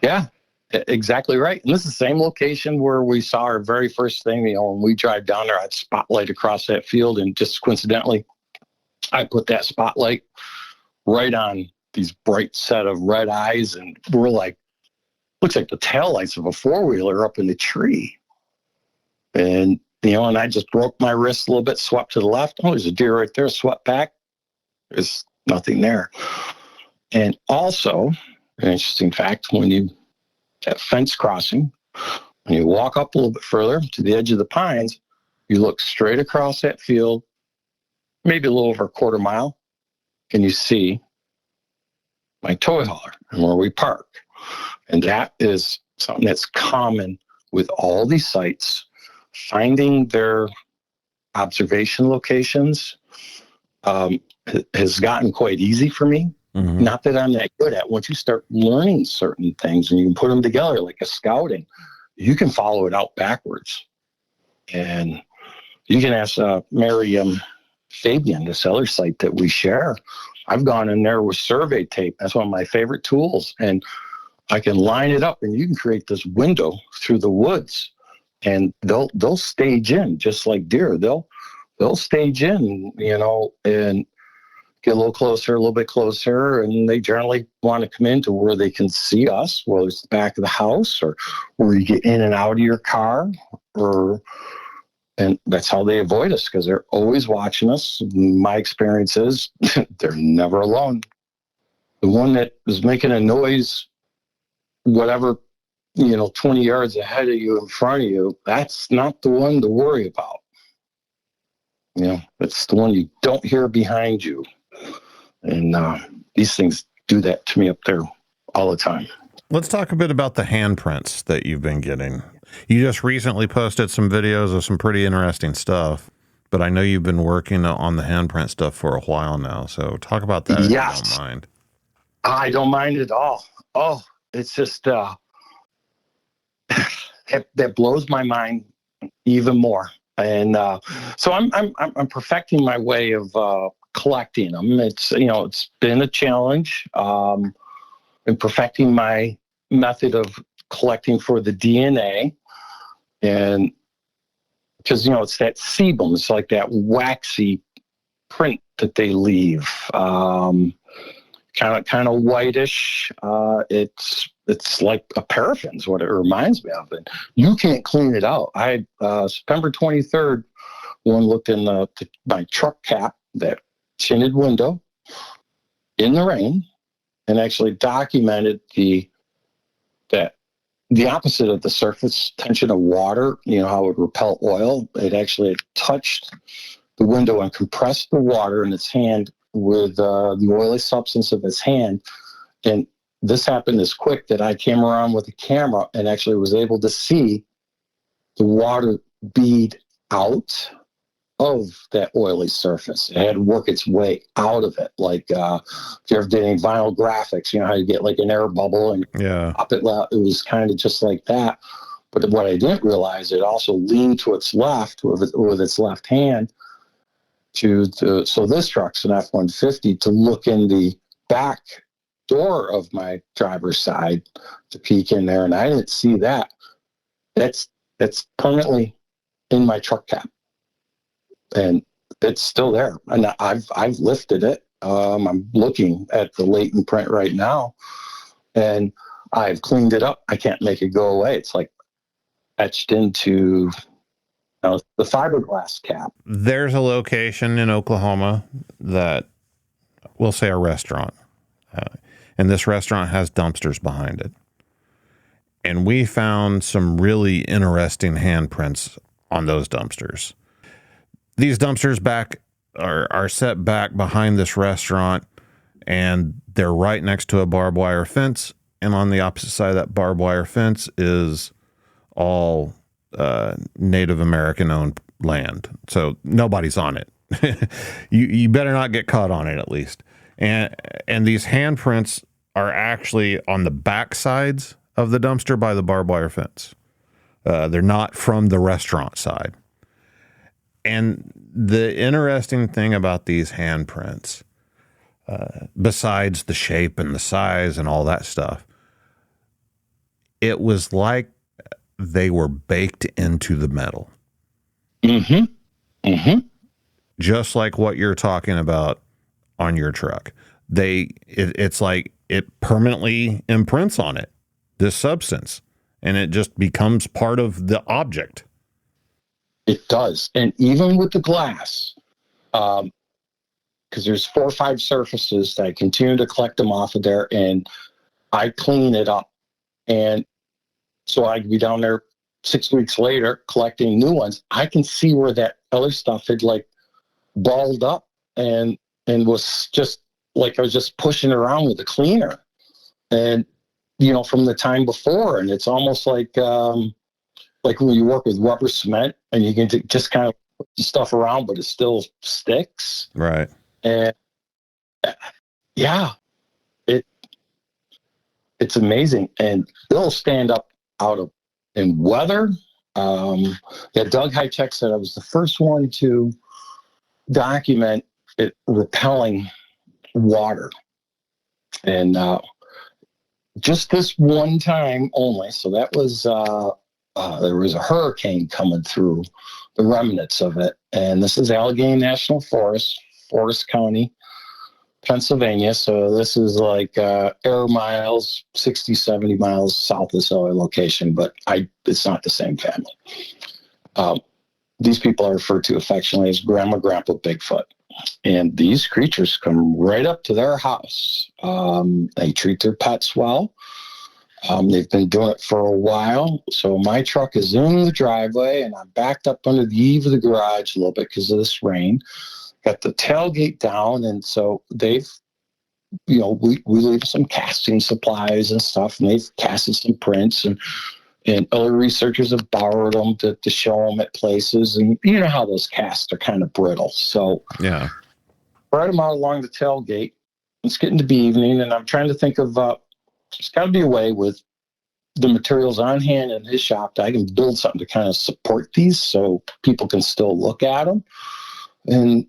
yeah, exactly right. And this is the same location where we saw our very first thing. When we drive down there, I'd spotlight across that field, and just coincidentally, I put that spotlight right on these bright set of red eyes, and we're like, looks like the taillights of a four-wheeler up in the tree. And, and I just broke my wrist a little bit, swept to the left. Oh, there's a deer right there, swept back. There's nothing there. And also, an interesting fact, that fence crossing, when you walk up a little bit further to the edge of the pines, you look straight across that field, maybe a little over a quarter mile, and you see my toy hauler and where we park. And that is something that's common with all these sites. Finding their observation locations has gotten quite easy for me. Mm-hmm. Not that I'm that good at. Once you start learning certain things and you can put them together like a scouting, you can follow it out backwards. And you can ask Mary Fabian, this other site that we share. I've gone in there with survey tape. That's one of my favorite tools. And I can line it up, and you can create this window through the woods. And they'll stage in just like deer. They'll stage in, and get a little bit closer, and they generally want to come into where they can see us, whether it's the back of the house or where you get in and out of your car, and that's how they avoid us, because they're always watching us. My experience is they're never alone. The one that is making a noise, whatever, 20 yards ahead of you, in front of you, that's not the one to worry about. It's the one you don't hear behind you. And these things do that to me up there all the time. Let's talk a bit about the handprints that you've been getting. You just recently posted some videos of some pretty interesting stuff, but I know you've been working on the handprint stuff for a while now. So talk about that if you don't mind. I don't mind at all. Oh, it's just that blows my mind even more. And so I'm perfecting my way of collecting them. It's been a challenge. And perfecting my method of collecting for the DNA. And because, it's that sebum. It's like that waxy print that they leave. Kind of whitish. It's like a paraffin's what it reminds me of. And you can't clean it out. September 23rd, one looked in my truck cap, that tinted window, in the rain, and actually documented the opposite of the surface tension of water, how it would repel oil. It actually touched the window and compressed the water in its hand with the oily substance of its hand. And this happened as quick that I came around with a camera and actually was able to see the water bead out of that oily surface. It had to work its way out of it. Like if you ever did any vinyl graphics, how you get like an air bubble and pop it out. It was kind of just like that. But what I didn't realize, it also leaned to its left with its left hand so this truck's an F-150, to look in the back door of my driver's side to peek in there. And I didn't see that. That's permanently in my truck cap. And it's still there. And I've lifted it. I'm looking at the latent print right now, and I've cleaned it up. I can't make it go away. It's like etched into the fiberglass cap. There's a location in Oklahoma that, we'll say, a restaurant. And this restaurant has dumpsters behind it. And we found some really interesting handprints on those dumpsters. These dumpsters are set back behind this restaurant, and they're right next to a barbed wire fence. And on the opposite side of that barbed wire fence is all Native American owned land. So nobody's on it. You better not get caught on it, at least. And these handprints are actually on the back sides of the dumpster by the barbed wire fence. They're not from the restaurant side. And the interesting thing about these handprints, besides the shape and the size and all that stuff, it was like they were baked into the metal. Mm-hmm. Mm-hmm. Just like what you're talking about on your truck. It's like it permanently imprints on it, this substance, and it just becomes part of the object. It does. And even with the glass, because there's 4 or 5 surfaces that I continue to collect them off of there, and I clean it up. And so I could be down there 6 weeks later collecting new ones. I can see where that other stuff had like balled up and was just like I was just pushing around with a cleaner. And, from the time before. And it's almost like when you work with rubber cement and you can just kind of put the stuff around, but it still sticks. Right. And yeah, it's amazing. And they'll stand up in weather. Doug Hitchek said I was the first one to document it repelling water. And just this one time only. So that was there was a hurricane coming through the remnants of it. And this is Allegheny National Forest, Forest County, Pennsylvania. So this is like air miles, 60, 70 miles south of this other location, but it's not the same family. These people are referred to affectionately as Grandma, Grandpa Bigfoot. And these creatures come right up to their house. They treat their pets well. They've been doing it for a while. So my truck is in the driveway, and I'm backed up under the eave of the garage a little bit because of this rain. Got the tailgate down, and so they've, we leave some casting supplies and stuff, and they've casted some prints, and other researchers have borrowed them to show them at places. And you know how those casts are kind of brittle. So yeah, spread them out along the tailgate. It's getting to be evening, and I'm trying to think of, there's got to be a way with the materials on hand in his shop that I can build something to kind of support these so people can still look at them. And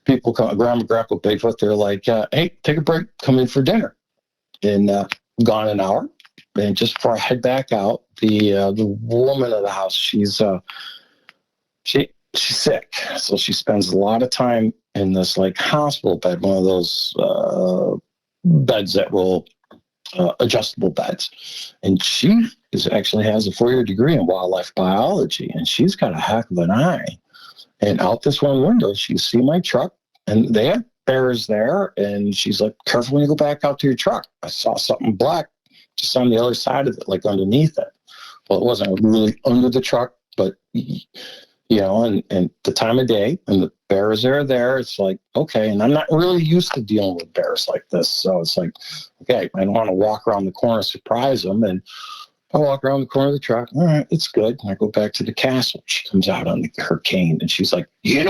people come, Grandma, Grandpa Bigfoot, they're like, hey, take a break, come in for dinner. And gone an hour. and just before I head back out, the woman of the house, she's sick, so she spends a lot of time in this like hospital bed, one of those beds that will adjustable beds, and she actually has a 4-year degree in wildlife biology, and she's got a heck of an eye. And out this one window, she see my truck, and they have bears there, and she's like, "Careful when you go back out to your truck." I saw something black just on the other side of it, like underneath it. Well, it wasn't really under the truck, but and the time of day, and the bears are there. It's like, okay, and I'm not really used to dealing with bears like this, so it's like, okay, I don't want to walk around the corner, surprise them, and I walk around the corner of the truck. All right, it's good. And I go back to the castle. She comes out on her cane, and she's like, you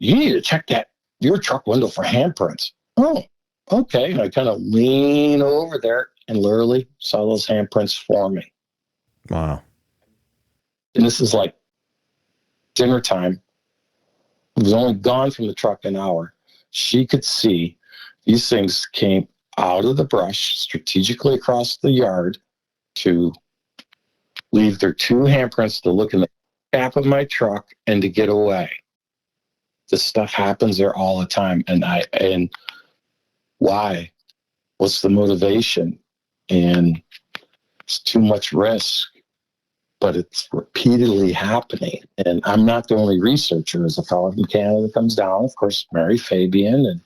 need to check your truck window for handprints. Oh, okay. And I kind of lean over there and literally saw those handprints for me. Wow. And this is like dinner time. It was only gone from the truck an hour. She could see these things came out of the brush strategically across the yard to leave their 2 handprints to look in the cap of my truck and to get away. This stuff happens there all the time. And why? What's the motivation? And it's too much risk, but it's repeatedly happening. And I'm not the only researcher. There's a fellow from Canada that comes down, of course, Mary Fabian and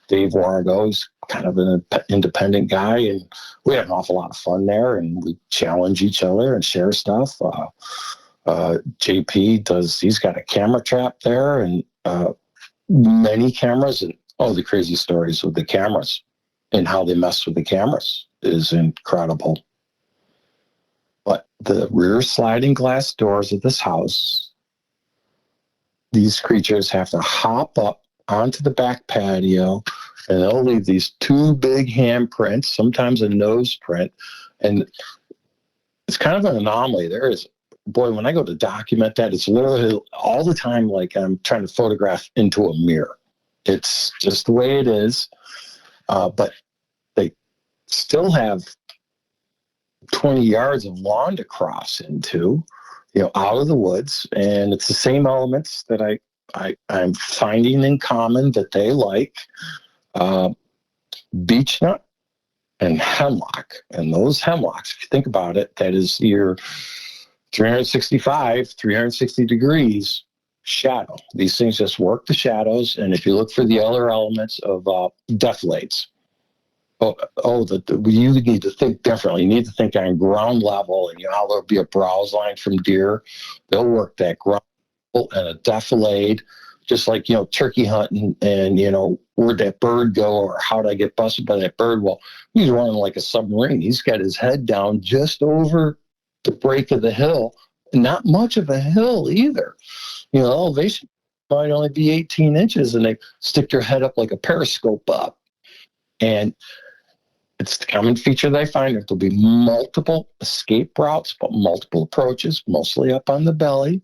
Dave Wargo is kind of an independent guy, and we have an awful lot of fun there, and we challenge each other and share stuff. JP he's got a camera trap there, and many cameras, and the crazy stories with the cameras and how they mess with the cameras is incredible. But the rear sliding glass doors of this house, these creatures have to hop up onto the back patio, and they'll leave these 2 big handprints, sometimes a nose print. And it's kind of an anomaly. When I go to document that, it's literally all the time like I'm trying to photograph into a mirror. It's just the way it is. But they still have 20 yards of lawn to cross into, out of the woods. And it's the same elements that I'm finding in common that they like. Beech nut and hemlock. And those hemlocks, if you think about it, that is your 360 degrees shadow. These things just work the shadows. And if you look for the other elements of deflates, you need to think differently. You need to think on ground level, and how there'll be a browse line from deer. They'll work that ground level and a defilade, just like, turkey hunting and, where'd that bird go, or how'd I get busted by that bird? Well, he's running like a submarine. He's got his head down just over the break of the hill. Not much of a hill either. Elevation might only be 18 inches, and they stick their head up like a periscope up. And it's the common feature they find. There'll be multiple escape routes, but multiple approaches, mostly up on the belly.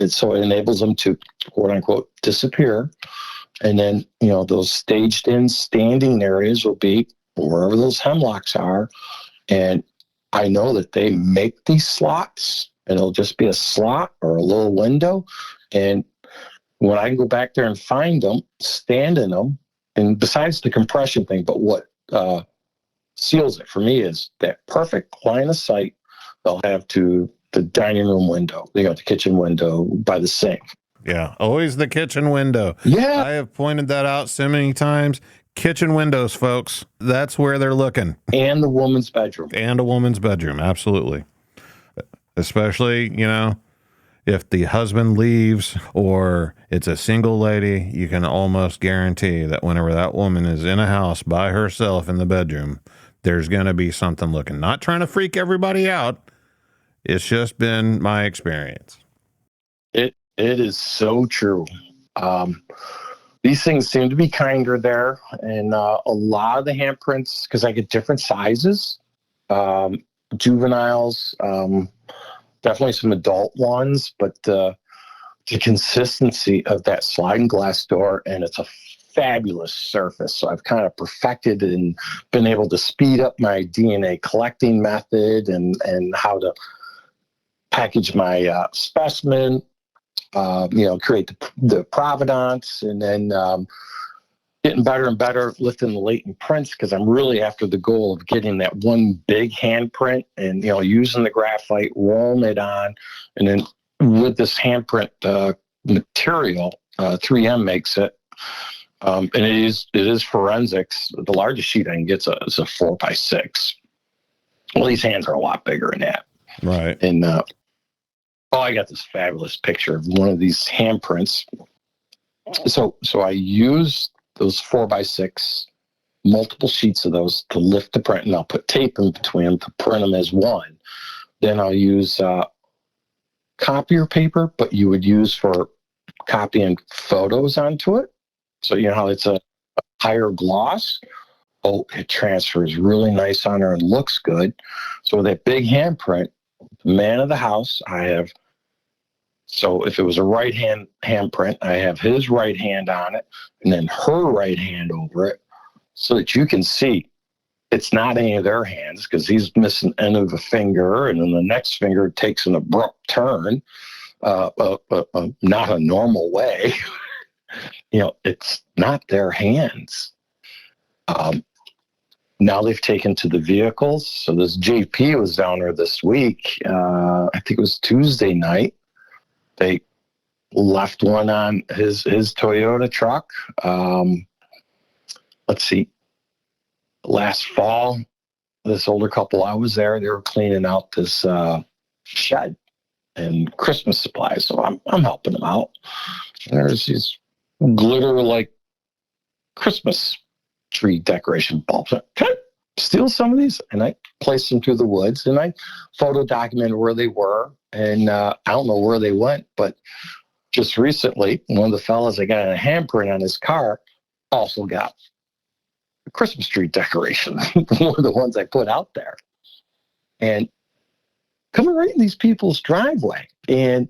So it enables them to, quote unquote, disappear. And then, those staged in standing areas will be wherever those hemlocks are. And I know that they make these slots, and it'll just be a slot or a little window. And when I can go back there and find them, stand in them, and besides the compression thing, but what seals it for me is that perfect line of sight they'll have to the dining room window, the kitchen window by the sink. Yeah, always the kitchen window. Yeah. I have pointed that out so many times. Kitchen windows, folks. That's where they're looking. And the woman's bedroom. And a woman's bedroom, absolutely. Especially, if the husband leaves or it's a single lady, you can almost guarantee that whenever that woman is in a house by herself in the bedroom, there's going to be something looking. Not trying to freak everybody out. It's just been my experience. It is so true. These things seem to be kinder there. And a lot of the handprints, because I get different sizes, juveniles, definitely some adult ones, but the consistency of that sliding glass door, and it's a fabulous surface. So I've kind of perfected and been able to speed up my DNA collecting method and how to package my specimen, create the provenance, and then getting better and better lifting the latent prints, because I'm really after the goal of getting that one big handprint and, using the graphite, rolling it on, and then with this handprint material, 3M makes it, and it is forensics. The largest sheet I can get is a 4x6. Well, these hands are a lot bigger than that. Right. And I got this fabulous picture of one of these handprints. So I use those 4x6, multiple sheets of those to lift the print, and I'll put tape in between them to print them as one. Then I'll use copier paper, but you would use for copying photos onto it. So how it's a higher gloss. Oh, it transfers really nice on her and looks good. So that big handprint, man of the house, so if it was a right hand handprint, I have his right hand on it and then her right hand over it, so that you can see it's not any of their hands, because he's missing end of a finger, and then the next finger takes an abrupt turn, not a normal way. It's not their hands. Now they've taken to the vehicles. So this JP was down there this week. I think it was Tuesday night. They left one on his Toyota truck. Let's see. Last fall, this older couple, I was there. They were cleaning out this shed and Christmas supplies. So I'm helping them out. And there's these glitter like Christmas tree decoration bulbs. Can I steal some of these? And I placed them through the woods, and I photo documented where they were. And I don't know where they went, but just recently, one of the fellas that got a handprint on his car also got a Christmas tree decoration, one of the ones I put out there. And coming right in these people's driveway. And,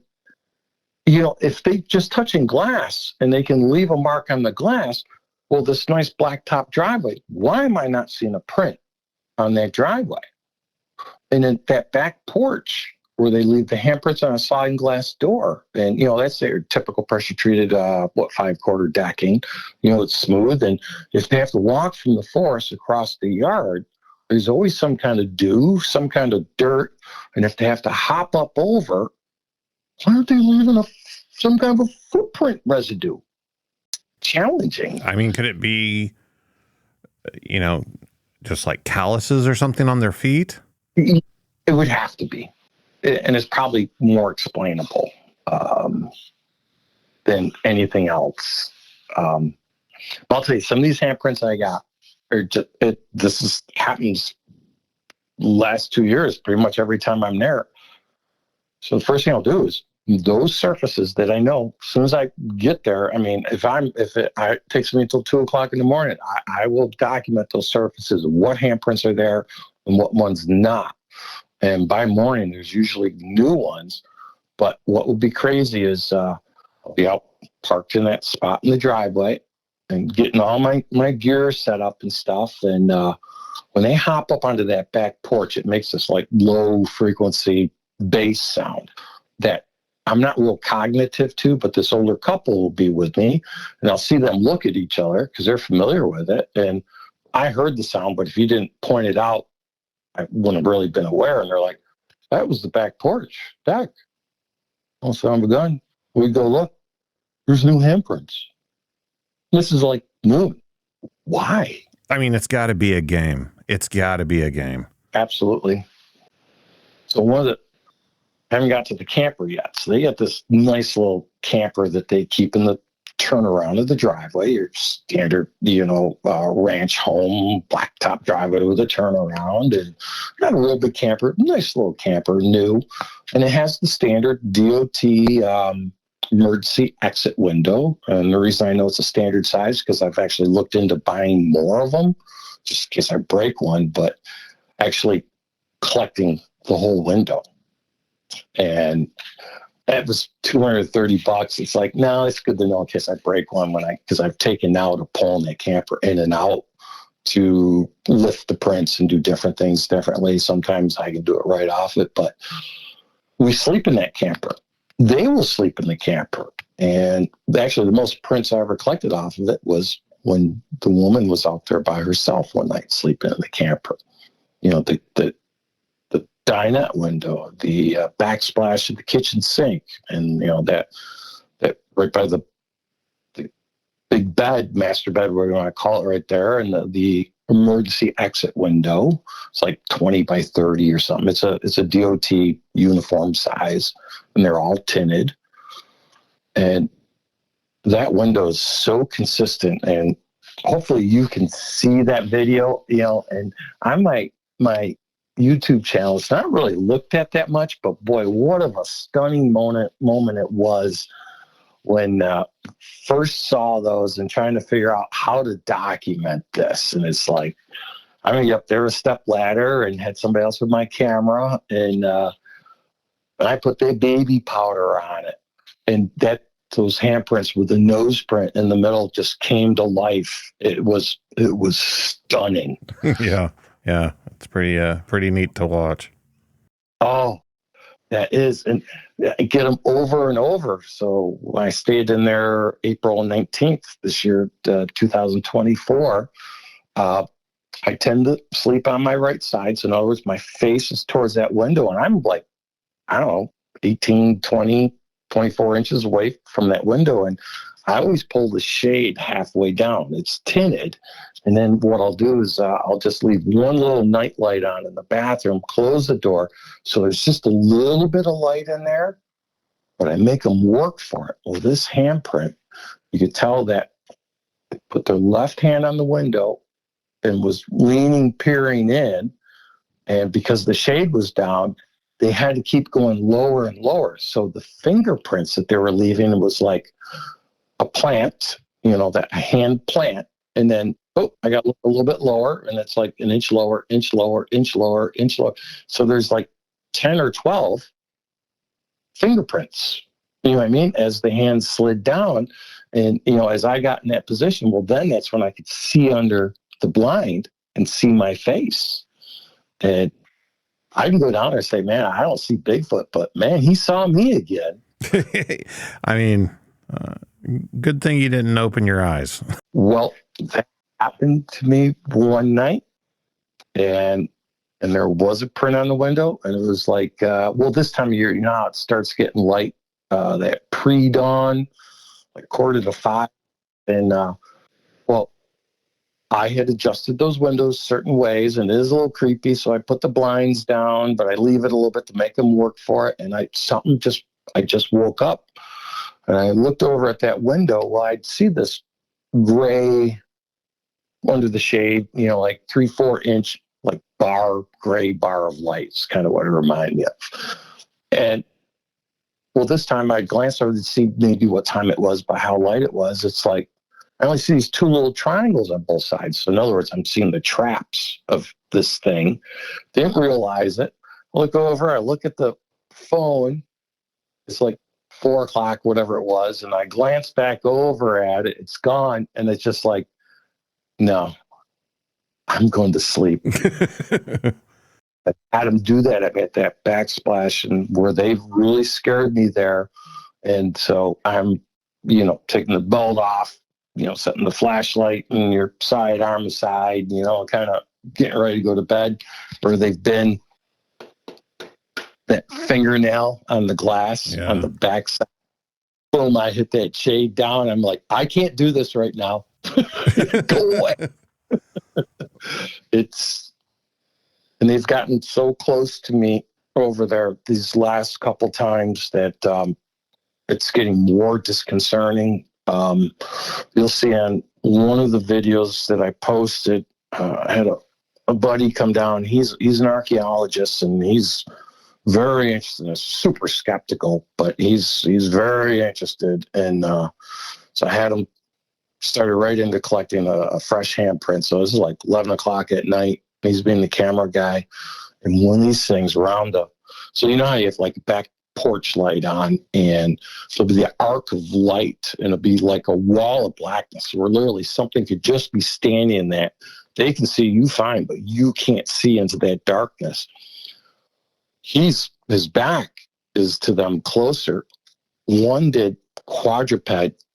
if they just touching glass and they can leave a mark on the glass, well, this nice blacktop driveway, why am I not seeing a print on that driveway? And then that back porch, where they leave the handprints on a sliding glass door. And, that's their typical pressure-treated, 5-quarter decking. It's smooth. And if they have to walk from the forest across the yard, there's always some kind of dew, some kind of dirt. And if they have to hop up over, why aren't they leaving some kind of a footprint residue? Challenging. I mean, could it be, just like calluses or something on their feet? It would have to be. And it's probably more explainable than anything else. I'll tell you, some of these handprints I got are just, happens last 2 years, pretty much every time I'm there. So the first thing I'll do is those surfaces that I know, as soon as I get there, I mean, if it takes me until 2:00 in the morning, I will document those surfaces, what handprints are there and what ones not. And by morning, there's usually new ones. But what would be crazy is I'll be out parked in that spot in the driveway and getting all my gear set up and stuff. And when they hop up onto that back porch, it makes this like low frequency bass sound that I'm not real cognitive to, but this older couple will be with me, and I'll see them look at each other because they're familiar with it. And I heard the sound, but if you didn't point it out, I wouldn't have really been aware. And they're like, that was the back porch deck. I'll say, I'm a gun. We go look. There's new handprints. This is like noon. Why? I mean, it's got to be a game. It's got to be a game. Absolutely. So I haven't got to the camper yet. So they got this nice little camper that they keep in the turnaround of the driveway, your standard, ranch home, blacktop driveway with a turnaround, and not a real big camper, nice little camper, new. And it has the standard DOT emergency exit window. And the reason I know it's a standard size is because I've actually looked into buying more of them, just in case I break one, but actually collecting the whole window. And that was $230. It's like, no, it's good to know in case I break one because I've taken out a pulling that camper in and out to lift the prints and do different things differently. Sometimes I can do it right off it, but we sleep in that camper. They will sleep in the camper. And actually the most prints I ever collected off of it was when the woman was out there by herself one night sleeping in the camper. You know, the dinette window, the backsplash of the kitchen sink, and, you know, that right by the big bed, master bed, whatever you want to call it, right there, and the emergency exit window. It's like 20 by 30 or something. It's a DOT uniform size, and they're all tinted. And that window is so consistent, and hopefully you can see that video, you know, and my YouTube channel, it's not really looked at that much, but boy, what of a stunning moment it was when first saw those and trying to figure out how to document this. And it's like, I mean, up there a step ladder and had somebody else with my camera, and I put the baby powder on it, and those handprints with the nose print in the middle just came to life. It was stunning. Yeah. It's pretty neat to watch. Oh, that is, and I get them over and over. So when I stayed in there April 19th this year, 2024, I tend to sleep on my right side. So in other words, my face is towards that window, and I'm like, I don't know, 18, 20, 24 inches away from that window. And I always pull the shade halfway down. It's tinted. And then what I'll do is I'll just leave one little night light on in the bathroom, close the door. So there's just a little bit of light in there, but I make them work for it. Well, this handprint, you could tell that they put their left hand on the window and was leaning, peering in. And because the shade was down, they had to keep going lower and lower. So the fingerprints that they were leaving was like a plant, you know, that hand plant. And then, I got a little bit lower, and it's like an inch lower, inch lower, inch lower, inch lower. So there's like 10 or 12 fingerprints, you know what I mean, as the hand slid down. And, you know, as I got in that position, well, then that's when I could see under the blind and see my face. And I can go down there and say, man, I don't see Bigfoot, but man, he saw me again. I mean, good thing you didn't open your eyes. Well, that happened to me one night, and there was a print on the window, and it was like, well, this time of year, you know how it starts getting light, that pre-dawn, like 4:45, and well, I had adjusted those windows certain ways, and it is a little creepy, so I put the blinds down, but I leave it a little bit to make them work for it, and I just woke up, and I looked over at that window. Well, I'd see this gray under the shade, you know, like 3-4 inch, like gray bar of light. It's kind of what it reminded me of. And well, this time I glanced over to see maybe what time it was by how light it was. It's like, I only see these two little triangles on both sides. So in other words, I'm seeing the traps of this thing. Didn't realize it. I look over, I look at the phone. It's like 4 o'clock, whatever it was. And I glance back over at it. It's gone. And it's just like, no, I'm going to sleep. I had them do that at that backsplash, and where they've really scared me there. And so I'm, you know, taking the belt off, you know, setting the flashlight in your side, arm aside, you know, kind of getting ready to go to bed, where they've been that fingernail on the glass on the backside. Boom, I hit that shade down. I'm like, I can't do this right now. Go away. And they've gotten so close to me over there these last couple times that it's getting more disconcerting. You'll see on one of the videos that I posted, I had a buddy come down. He's an archaeologist, and he's very interested, super skeptical, but he's very interested. And so I had him started right into collecting a fresh handprint. So this is like 11 o'clock at night. He's being the camera guy. And one of these things round up. So you know how you have like porch light on, and there'll be the arc of light, and it'll be like a wall of blackness where literally something could just be standing in that. They can see you fine, but you can't see into that darkness. His back is to them closer. One did quadruped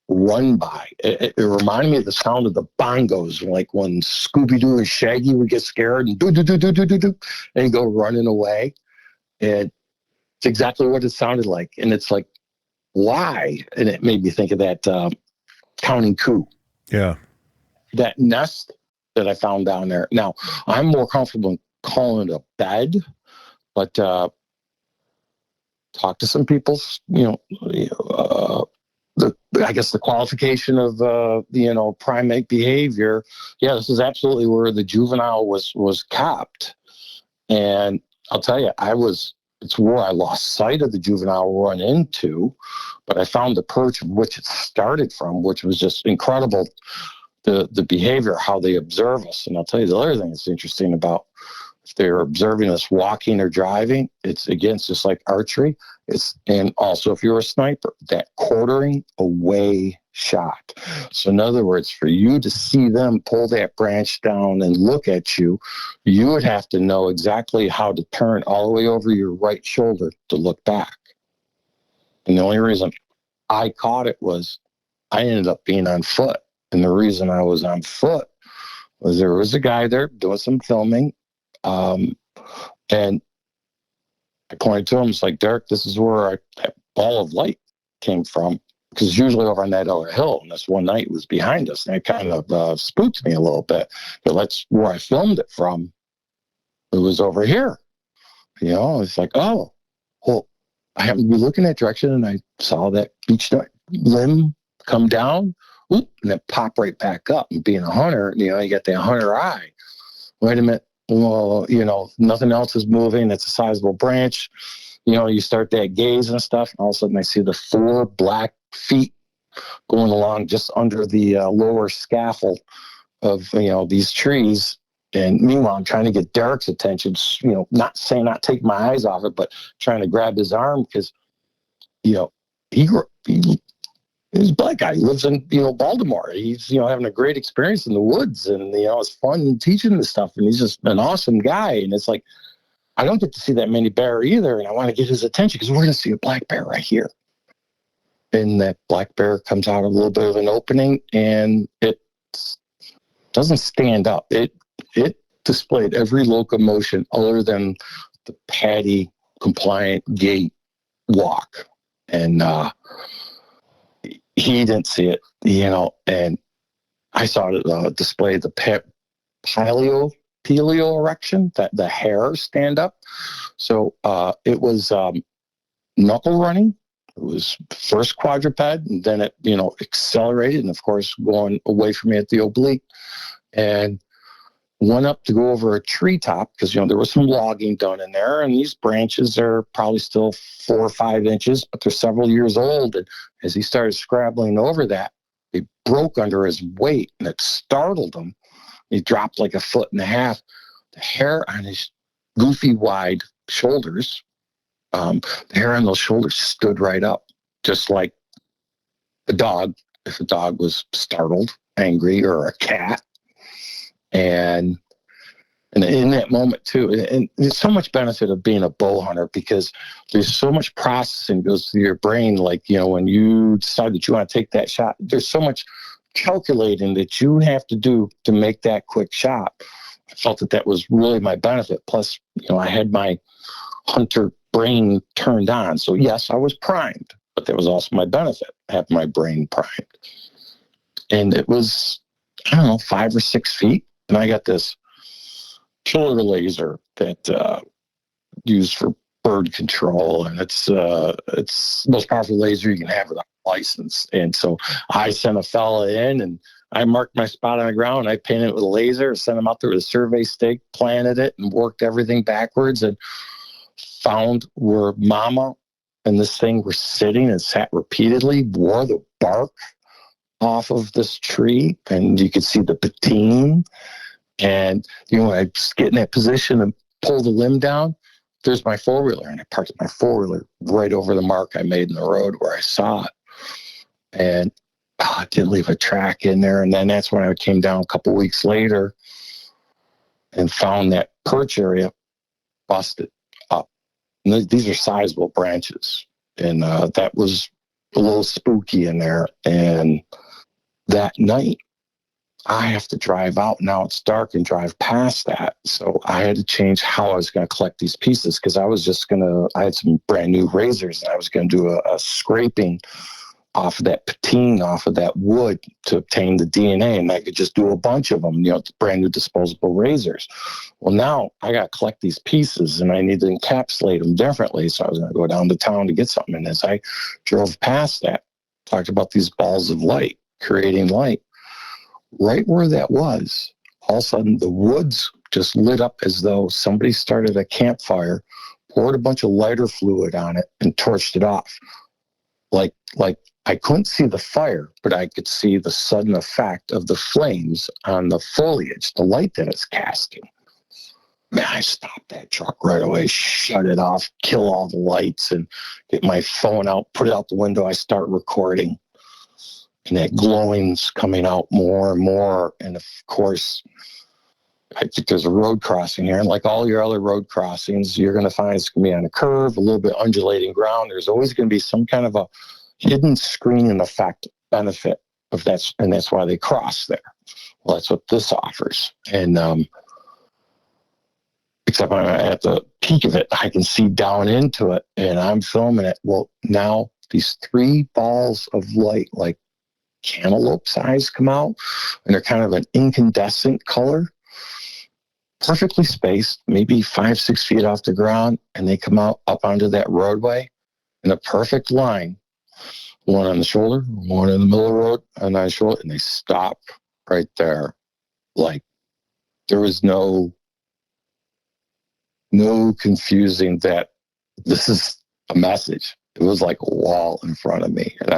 run by. It reminded me of the sound of the bongos, like when Scooby-Doo and Shaggy would get scared and do and go running away. And it's exactly what it sounded like. And it's like, why? And it made me think of that Counting Coup. Yeah. That nest that I found down there. Now, I'm more comfortable in calling it a bed, but talk to some people, I guess the qualification of primate behavior. Yeah, this is absolutely where the juvenile was capped, and I'll tell you, it's where I lost sight of the juvenile run into, but I found the perch of which it started from, which was just incredible. The behavior, how they observe us, and I'll tell you the other thing that's interesting about. If they're observing us walking or driving, it's just like archery. And also if you're a sniper, that quartering away shot. So in other words, for you to see them pull that branch down and look at you, you would have to know exactly how to turn all the way over your right shoulder to look back. And the only reason I caught it was I ended up being on foot. And the reason I was on foot was there was a guy there doing some filming. And I pointed to him, it's like, Derek, this is where that ball of light came from. Because usually over on that other hill, and this one night it was behind us, and it kind of spooked me a little bit. But that's where I filmed it from. It was over here. It's like, oh, well, I happened to be looking that direction, and I saw that beech nut limb come down, and then pop right back up. And being a hunter, you got that hunter eye. Wait a minute. Well, nothing else is moving. It's a sizable branch. You start that gaze and stuff, and all of a sudden I see the 4 black feet going along just under the lower scaffold of, these trees. And meanwhile, I'm trying to get Derek's attention, not take my eyes off it, but trying to grab his arm because, he's a black guy. He lives in, Baltimore. He's, having a great experience in the woods, and, it's fun teaching this stuff. And he's just an awesome guy. And it's like, I don't get to see that many bear either. And I want to get his attention because we're going to see a black bear right here. And that black bear comes out a little bit of an opening, and it doesn't stand up. It displayed every locomotion other than the PADI compliant gait walk. And, he didn't see it, and I saw it display the paleo erection, that the hair stand up. So it was knuckle running. It was first quadruped, and then it, accelerated, and of course going away from me at the oblique, and went up to go over a treetop because, there was some logging done in there, and these branches are probably still 4 or 5 inches, but they're several years old. And as he started scrabbling over that, it broke under his weight, and it startled him. He dropped like 1.5 foot. The hair on his goofy wide shoulders, the hair on those shoulders stood right up, just like a dog, if a dog was startled, angry, or a cat. And in that moment too, and there's so much benefit of being a bow hunter because there's so much processing goes through your brain. Like, when you decide that you want to take that shot, there's so much calculating that you have to do to make that quick shot. I felt that was really my benefit. Plus, I had my hunter brain turned on. So yes, I was primed, but that was also my benefit, have my brain primed. And it was, 5 or 6 feet. And I got this killer laser that used for bird control, and it's the most powerful laser you can have without a license. And so I sent a fella in, and I marked my spot on the ground. I painted it with a laser, sent him out there with a survey stake, planted it, and worked everything backwards, and found where Mama and this thing were sitting and sat repeatedly, wore the bark off of this tree, and you could see the patine. And I just get in that position and pull the limb down, there's my four-wheeler, and I parked my four-wheeler right over the mark I made in the road where I saw it. And I did leave a track in there. And then that's when I came down a couple weeks later and found that perch area busted up. And these are sizable branches. And that was a little spooky in there. And that night, I have to drive out. Now it's dark and drive past that. So I had to change how I was going to collect these pieces, because I had some brand new razors, and I was going to do a scraping off of that patine, off of that wood, to obtain the DNA. And I could just do a bunch of them, brand new disposable razors. Well, now I got to collect these pieces, and I need to encapsulate them differently. So I was going to go down to town to get something. And as I drove past that, talked about these balls of light, creating light. Right where that was, all of a sudden the woods just lit up as though somebody started a campfire, poured a bunch of lighter fluid on it, and torched it off. Like I couldn't see the fire, but I could see the sudden effect of the flames on the foliage, the light that it's casting. Man, I stopped that truck right away, shut it off, kill all the lights, and get my phone out, put it out the window. I start recording, and that glowing's coming out more and more. And of course, I think there's a road crossing here, and like all your other road crossings, you're going to find it's going to be on a curve, a little bit undulating ground. There's always going to be some kind of a hidden screening effect benefit of that, and that's why they cross there. Well, that's what this offers. And except I'm at the peak of it, I can see down into it, and I'm filming it. Well, now these 3 balls of light, like cantaloupe size, come out, and they're kind of an incandescent color, perfectly spaced, maybe 5-6 feet off the ground, and they come out up onto that roadway in a perfect line. One on the shoulder, one in the middle of the road, and on the shoulder, and they stop right there. Like there was no confusing that this is a message. It was like a wall in front of me, and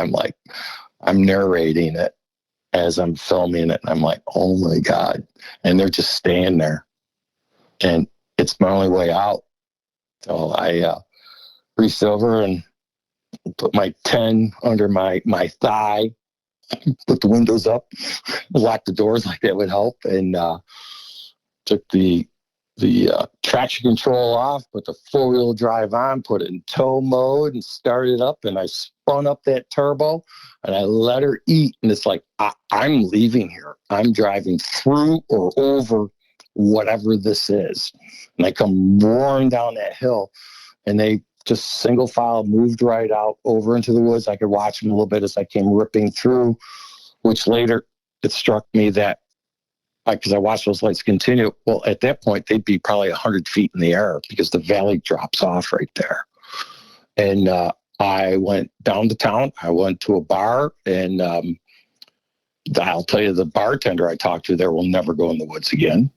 I'm narrating it as I'm filming it, and I'm like, oh my God. And they're just staying there. And it's my only way out. So I reached over and put my 10 under my thigh, put the windows up, locked the doors like that would help, and took the traction control off, put the 4-wheel drive on, put it in tow mode, and started up, and I spun up that turbo, and I let her eat. And it's like, I'm leaving here. I'm driving through or over whatever this is. And I come roaring down that hill, and they just single file moved right out over into the woods. I could watch them a little bit as I came ripping through, which later it struck me that, because I watched those lights continue, well, at that point, they'd be probably 100 feet in the air, because the valley drops off right there. And I went down to town. I went to a bar, and I'll tell you, the bartender I talked to there will never go in the woods again.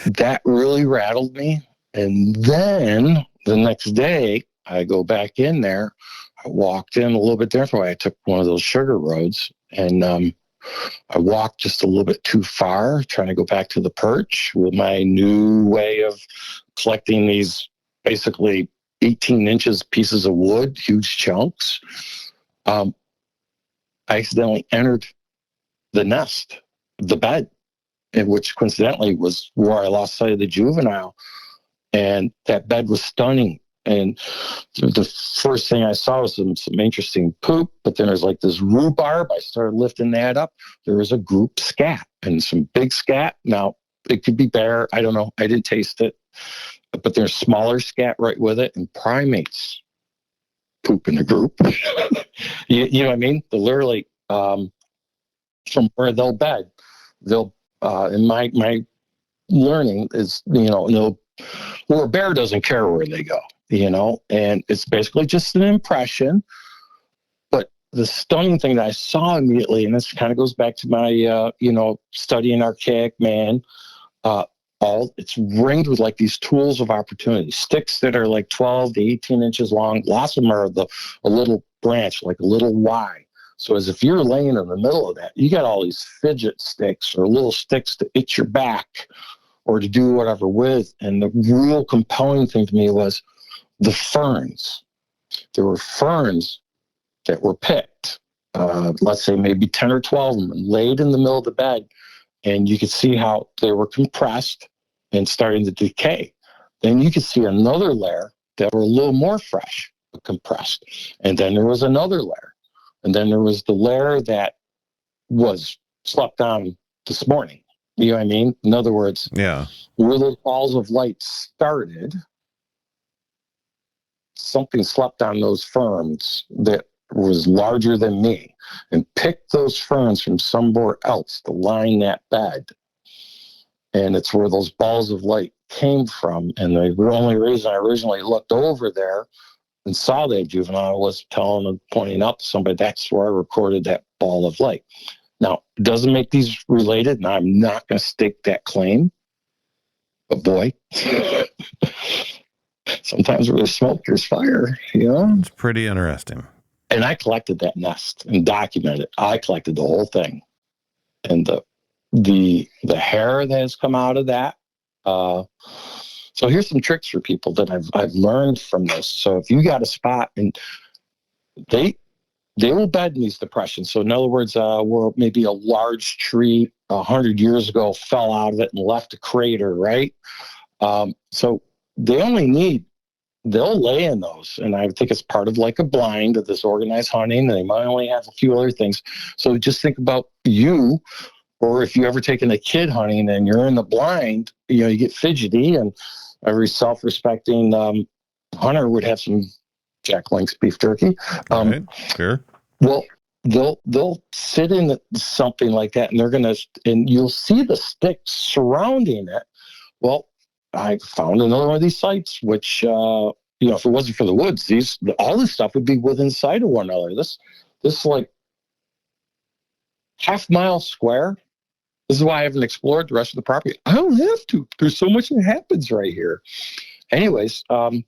That really rattled me. And then the next day, I go back in there. I walked in a little bit different way. I took one of those sugar roads, and I walked just a little bit too far, trying to go back to the perch with my new way of collecting these basically 18 inches pieces of wood, huge chunks. I accidentally entered the nest, the bed, which coincidentally was where I lost sight of the juvenile. And that bed was stunning. And the first thing I saw was some interesting poop, but then there's like this rhubarb. I started lifting that up. There was a group scat, and some big scat. Now, it could be bear. I don't know. I didn't taste it. But there's smaller scat right with it, and primates poop in a group. you know what I mean? They're literally from where they'll bed. They'll, in my learning is, where a bear doesn't care where they go. And it's basically just an impression. But the stunning thing that I saw immediately, and this kind of goes back to my, studying archaic man, it's ringed with like these tools of opportunity, sticks that are like 12 to 18 inches long. Lots of them are a little branch, like a little Y. So as if you're laying in the middle of that, you got all these fidget sticks or little sticks to itch your back, or to do whatever with. And the real compelling thing to me was the ferns. There were ferns that were picked, let's say maybe 10 or 12 of them, laid in the middle of the bed, and you could see how they were compressed and starting to decay. Then you could see another layer that were a little more fresh, but compressed. And then there was another layer. And then there was the layer that was slept on this morning. You know what I mean? In other words, yeah, where those balls of light started, something slept on those ferns that was larger than me and picked those ferns from somewhere else to line that bed. And it's where those balls of light came from. And the only reason I originally looked over there and saw that juvenile was pointing out to somebody, that's where I recorded that ball of light. Now, it doesn't make these related, and I'm not going to stake that claim. But boy, sometimes where there's smoke, there's fire, you know? It's pretty interesting. And I collected that nest and documented it. I collected the whole thing. And the hair that has come out of that. So here's some tricks for people that I've learned from this. So if you got a spot, and they will bed in these depressions. So in other words, where maybe a large tree 100 years ago fell out of it and left a crater, right? So they'll lay in those. And I think it's part of like a blind of this organized hunting. And they might only have a few other things. So just think about you, or if you ever taken a kid hunting and you're in the blind, you get fidgety, and every self-respecting hunter would have some Jack Link's beef jerky. Right. Sure. Well, they'll sit in something like that, and you'll see the sticks surrounding it. Well, I found another one of these sites, which, if it wasn't for the woods, all this stuff would be within sight of one another. This like half-mile square. This is why I haven't explored the rest of the property. I don't have to. There's so much that happens right here. Anyways, I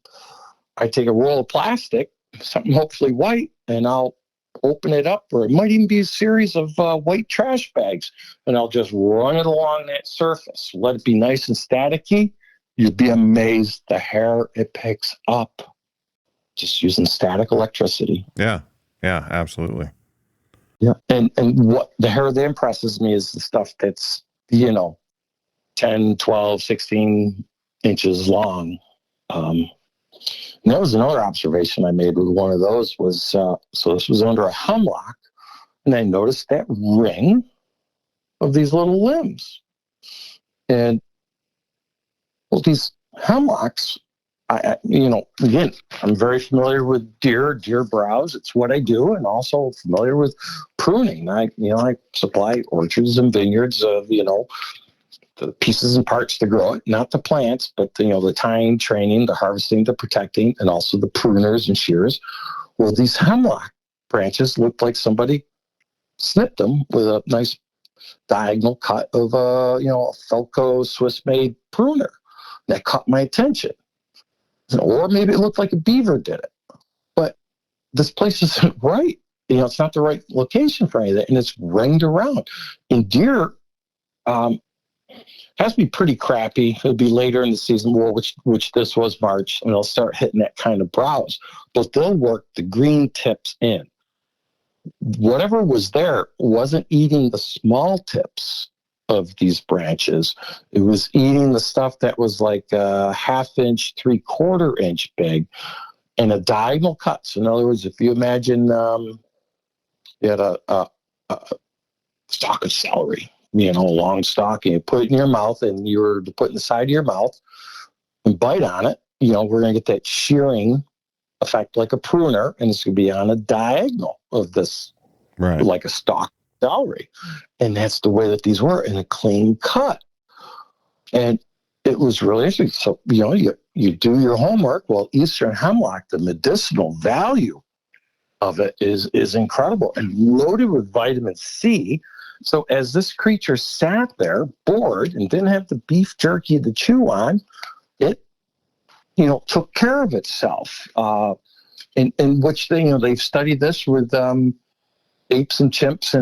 take a roll of plastic, something hopefully white, and I'll open it up, or it might even be a series of white trash bags, and I'll just run it along that surface. Let it be nice and staticky. You'd be amazed the hair it picks up just using static electricity. Yeah. Yeah, absolutely. Yeah. And what the hair that impresses me is the stuff that's, 10, 12, 16 inches long. And that was another observation I made with one of those was, so this was under a hemlock, and I noticed that ring of these little limbs. And well, these hemlocks, again, I'm very familiar with deer browse. It's what I do, and also familiar with pruning. I supply orchards and vineyards of, the pieces and parts to grow it, not the plants, but the tying, training, the harvesting, the protecting, and also the pruners and shears. Well, these hemlock branches looked like somebody snipped them with a nice diagonal cut of a Felco Swiss-made pruner. That caught my attention. Or maybe it looked like a beaver did it. But this place isn't right. It's not the right location for any of that, and it's ringed around. And deer has to be pretty crappy. It'll be later in the season, which this was March, and they'll start hitting that kind of browse. But they'll work the green tips in. Whatever was there wasn't eating the small tips of these branches. It was eating the stuff that was like a 1/2 inch, 3/4 inch big, and a diagonal cut. So in other words, if you imagine you had a stalk of celery, a long stalk, and you put it in your mouth, and you were to put it in the side of your mouth and bite on it, we're going to get that shearing effect like a pruner, and it's going to be on a diagonal of this, right, like a stalk of celery. And that's the way that these were, in a clean cut. And it was really interesting. So, you do your homework. Well, Eastern hemlock, the medicinal value of it is incredible and loaded with vitamin C. So as this creature sat there bored and didn't have the beef jerky to chew on, it, took care of itself. In which they've studied this with apes and chimps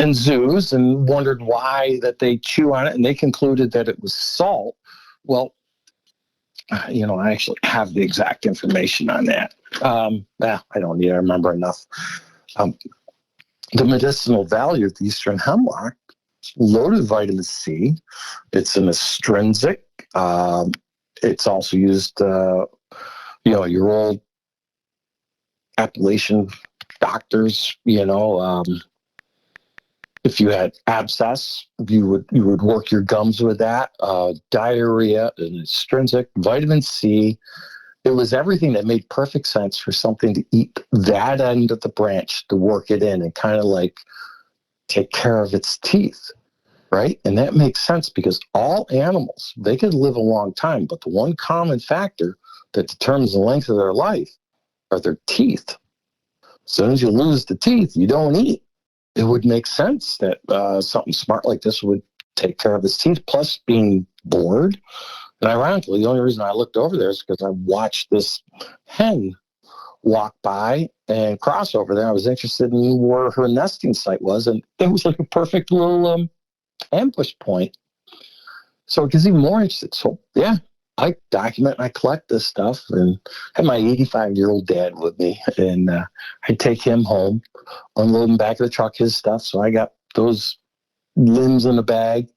in zoos and wondered why that they chew on it, and they concluded that it was salt. Well, I actually have the exact information on that. I don't need to remember enough. The medicinal value of the eastern hemlock, loaded with vitamin C. It's an astringent. It's also used, your old Appalachian doctors, if you had abscess, you would work your gums with that. Diarrhea, an astringent, vitamin C. It was everything that made perfect sense for something to eat that end of the branch, to work it in and kind of like take care of its teeth, right? And that makes sense because all animals, they could live a long time, but the one common factor that determines the length of their life are their teeth. As soon as you lose the teeth, you don't eat. It would make sense that something smart like this would take care of its teeth, plus being bored. And ironically, the only reason I looked over there is because I watched this hen walk by and cross over there. I was interested in where her nesting site was, and it was like a perfect little ambush point. So it gets even more interested. So, yeah, I document and I collect this stuff, and had my 85-year-old dad with me, and I'd take him home, unload him back of the truck, his stuff. So I got those limbs in the bag.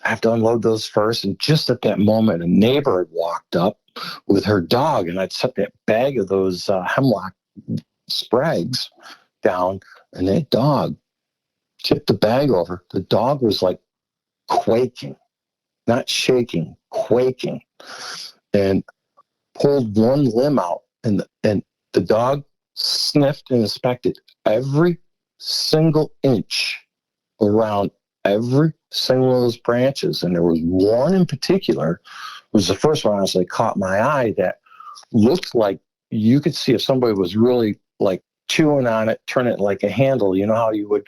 I have to unload those first. And just at that moment, a neighbor had walked up with her dog, and I'd set that bag of those hemlock sprags down, and that dog tipped the bag over. The dog was like quaking, not shaking, quaking, and pulled one limb out. And the dog sniffed and inspected every single inch around every single one of those branches. And there was one in particular, was the first one honestly caught my eye, that looked like you could see if somebody was really like chewing on it, turn it like a handle. You know how you would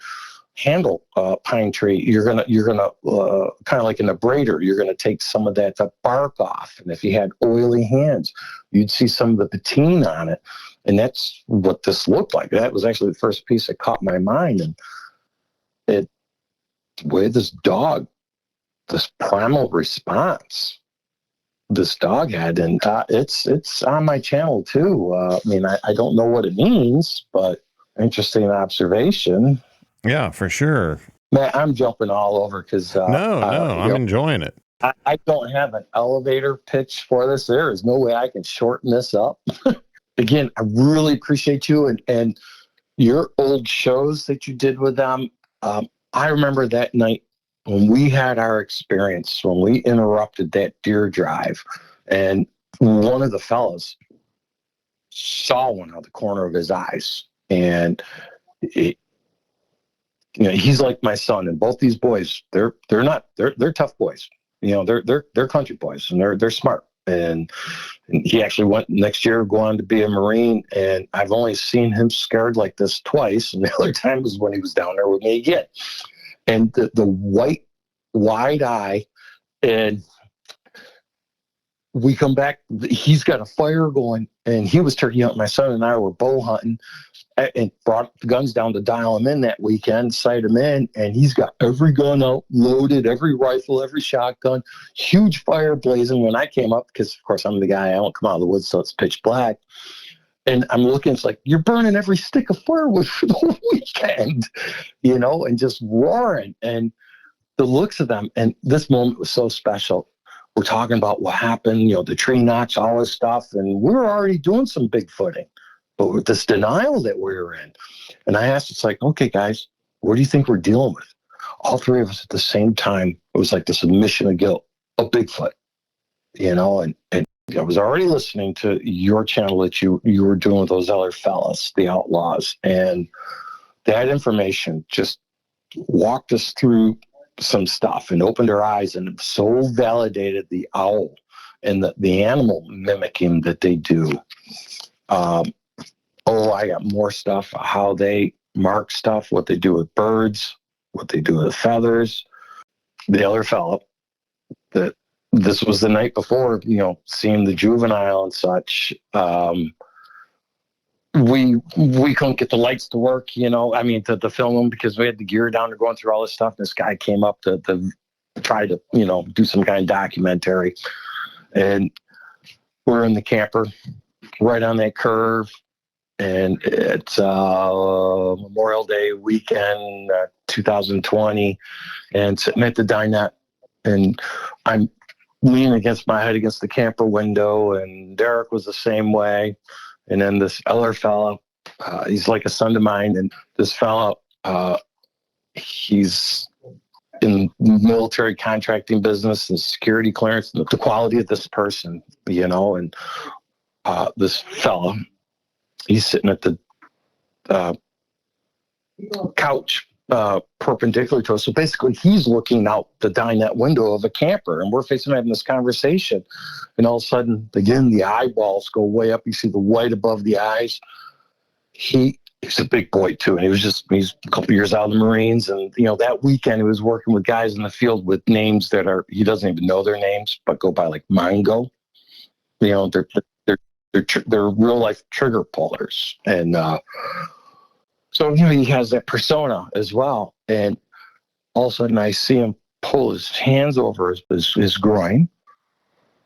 handle a pine tree? You're gonna kind of like an abrader. You're gonna take some of that bark off, and if you had oily hands, you'd see some of the patine on it. And that's what this looked like. That was actually the first piece that caught my mind. And the way this dog, this primal response this dog had, and it's on my channel too. I don't know what it means, but interesting observation. Yeah, for sure. Man, I'm jumping all over because no, I'm enjoying it. I don't have an elevator pitch for this. There is no way I can shorten this up. Again, I really appreciate you and your old shows that you did with them. I remember that night when we had our experience, when we interrupted that deer drive, and one of the fellas saw one out the corner of his eyes. And he's like my son, and both these boys, they're tough boys. They're country boys, and they're smart. And he actually went next year, go on to be a Marine. And I've only seen him scared like this twice. And the other time was when he was down there with me again. And the white, wide eye, and we come back, he's got a fire going, and he was turkey hunting. My son and I were bow hunting, and brought the guns down to dial him in that weekend, sight him in, and he's got every gun out, loaded, every rifle, every shotgun, huge fire blazing. When I came up, because of course I'm the guy, I don't come out of the woods, so it's pitch black. And I'm looking, it's like, you're burning every stick of firewood for the whole weekend, and just roaring. And the looks of them, and this moment was so special. We're talking about what happened, the tree knocks, all this stuff, and we were already doing some Bigfooting. But with this denial that we were in. And I asked, it's like, okay, guys, what do you think we're dealing with? All three of us at the same time, it was like this admission of guilt, of Bigfoot, and I was already listening to your channel that you were doing with those other fellas, the Outlaws. And that information just walked us through some stuff and opened our eyes, and so validated the owl and the animal mimicking that they do. I got more stuff, how they mark stuff, what they do with birds, what they do with feathers. The other fellow, that this was the night before, seeing the juvenile and such. We we couldn't get the lights to work, to film them because we had the gear down. They're going through all this stuff. This guy came up to try to, do some kind of documentary. And we're in the camper right on that curve. And it's Memorial Day weekend, 2020, and sitting at the dinette. And I'm leaning against my head against the camper window, and Derek was the same way. And then this other fellow, he's like a son of mine, and this fellow, he's in military contracting business and security clearance, and the quality of this person, and this fellow, he's sitting at the couch perpendicular to us. So basically, he's looking out the dinette window of a camper, and we're facing having this conversation. And all of a sudden, again, the eyeballs go way up. You see the white above the eyes. He's a big boy, too. And he's a couple years out of the Marines. And, that weekend, he was working with guys in the field with names that he doesn't even know their names, but go by like Mongo. They're real life trigger pullers. And so, he has that persona as well. And all of a sudden I see him pull his hands over his groin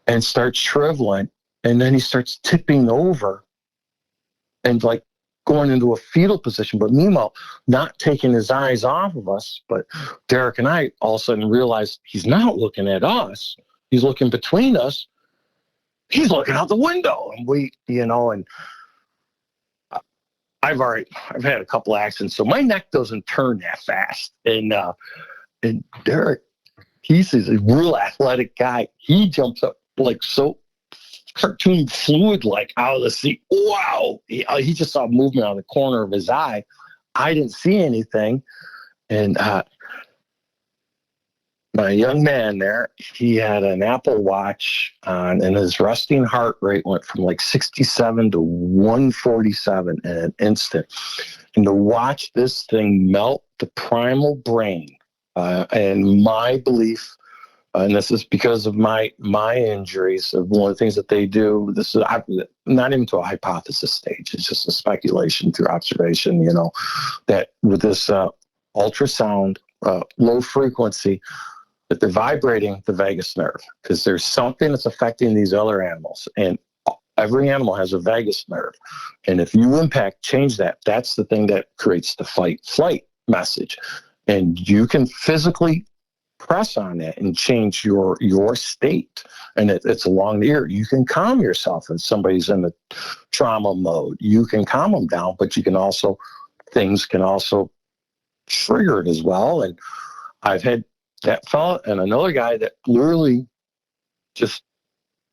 and start shriveling. And then he starts tipping over and like going into a fetal position. But meanwhile, not taking his eyes off of us. But Derek and I all of a sudden realized he's not looking at us. He's looking between us. He's looking out the window, and and I've had a couple accidents, so my neck doesn't turn that fast. And Derek, he's a real athletic guy. He jumps up like so cartoon fluid, like out of the seat. Wow! He just saw movement out of the corner of his eye. I didn't see anything, and my young man there, he had an Apple Watch on, and his resting heart rate went from like 67 to 147 in an instant. And to watch this thing melt the primal brain, and my belief, and this is because of my injuries, of one of the things that they do, this is not even to a hypothesis stage, it's just a speculation through observation, that with this ultrasound, low frequency, that they're vibrating the vagus nerve, because there's something that's affecting these other animals, and every animal has a vagus nerve. And if you change that, that's the thing that creates the fight-flight message. And you can physically press on that and change your state. And it's along the ear. You can calm yourself if somebody's in the trauma mode. You can calm them down, but things can also trigger it as well. And I've had that fella and another guy that literally just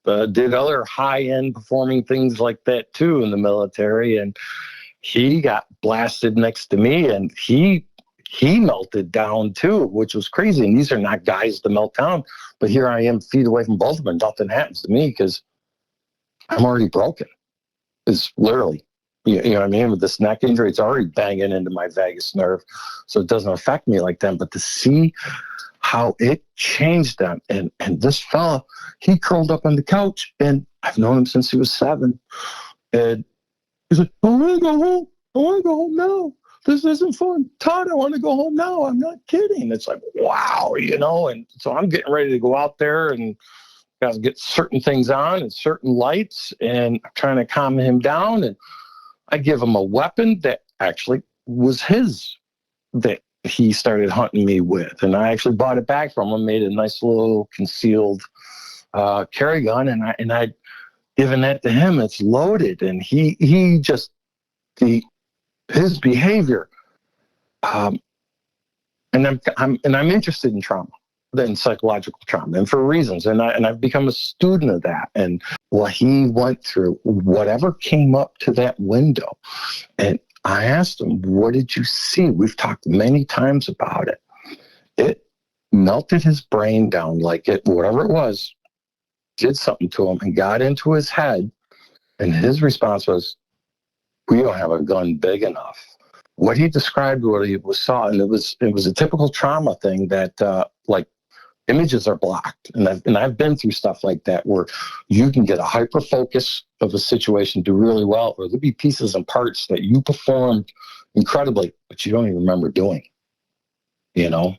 did other high-end performing things like that too in the military, and he got blasted next to me, and he melted down too, which was crazy. And these are not guys to melt down, but here I am feet away from both of them, and nothing happens to me because I'm already broken. It's literally, you know what I mean? With this neck injury, it's already banging into my vagus nerve, so it doesn't affect me like that. But to see how it changed them. And this fella, he curled up on the couch, and I've known him since he was 7. And he's like, I want to go home. I want to go home now. This isn't fun. Todd, I want to go home now. I'm not kidding. It's like, wow, And so I'm getting ready to go out there and got to get certain things on and certain lights, and I'm trying to calm him down. And I give him a weapon that actually was his, that he started hunting me with, and I actually bought it back from him, made a nice little concealed carry gun, and I'd given that to him. It's loaded, and he just his behavior, and I'm interested in trauma, in psychological trauma, and for reasons, and I've become a student of that, and what he went through, whatever came up to that window, and I asked him, what did you see? We've talked many times about it. It melted his brain down, like whatever it was, did something to him and got into his head. And his response was, we don't have a gun big enough. What he described, what he saw, and it was a typical trauma thing that, like images are blocked. And I've been through stuff like that where you can get a hyper focus of a situation, do really well, or there'll be pieces and parts that you performed incredibly, but you don't even remember doing, you know?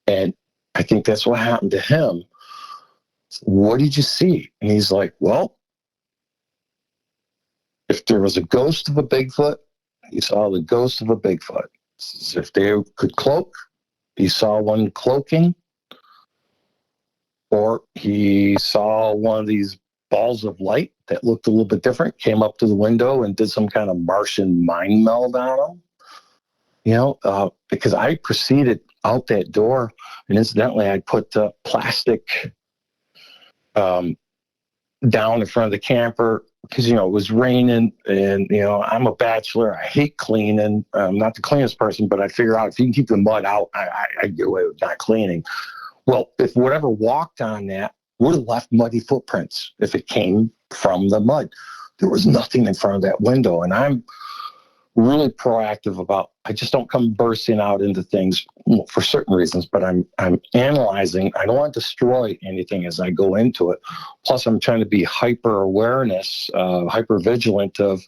And I think that's what happened to him. What did you see? And he's like, well, if there was a ghost of a Bigfoot, he saw the ghost of a Bigfoot. If they could cloak, he saw one cloaking, or he saw one of these balls of light that looked a little bit different, came up to the window and did some kind of Martian mind meld on him. You know, because I proceeded out that door, and incidentally, I put plastic down in front of the camper because, you know, it was raining, and, you know, I'm a bachelor. I hate cleaning. I'm not the cleanest person, but I figure out if you can keep the mud out, I get away with not cleaning. Well, if whatever walked on that would have left muddy footprints if it came from the mud. There was nothing in front of that window, and I'm really proactive about, I just don't come bursting out into things for certain reasons, but I'm analyzing. I don't want to destroy anything as I go into it. Plus, I'm trying to be hyper vigilant of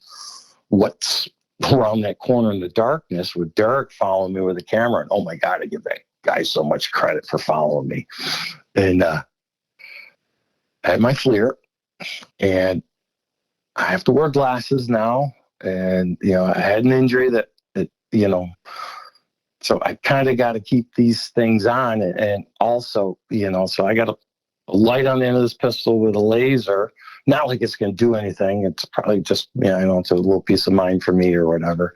what's around that corner in the darkness, with Derek following me with a camera. And oh my God, I give that guy so much credit for following me. And I had my FLIR, and I have to wear glasses now. And, you know, I had an injury that you know, so I kind of got to keep these things on. And also, you know, so I got a light on the end of this pistol with a laser. Not like it's going to do anything. It's probably just, you know, it's a little peace of mind for me or whatever.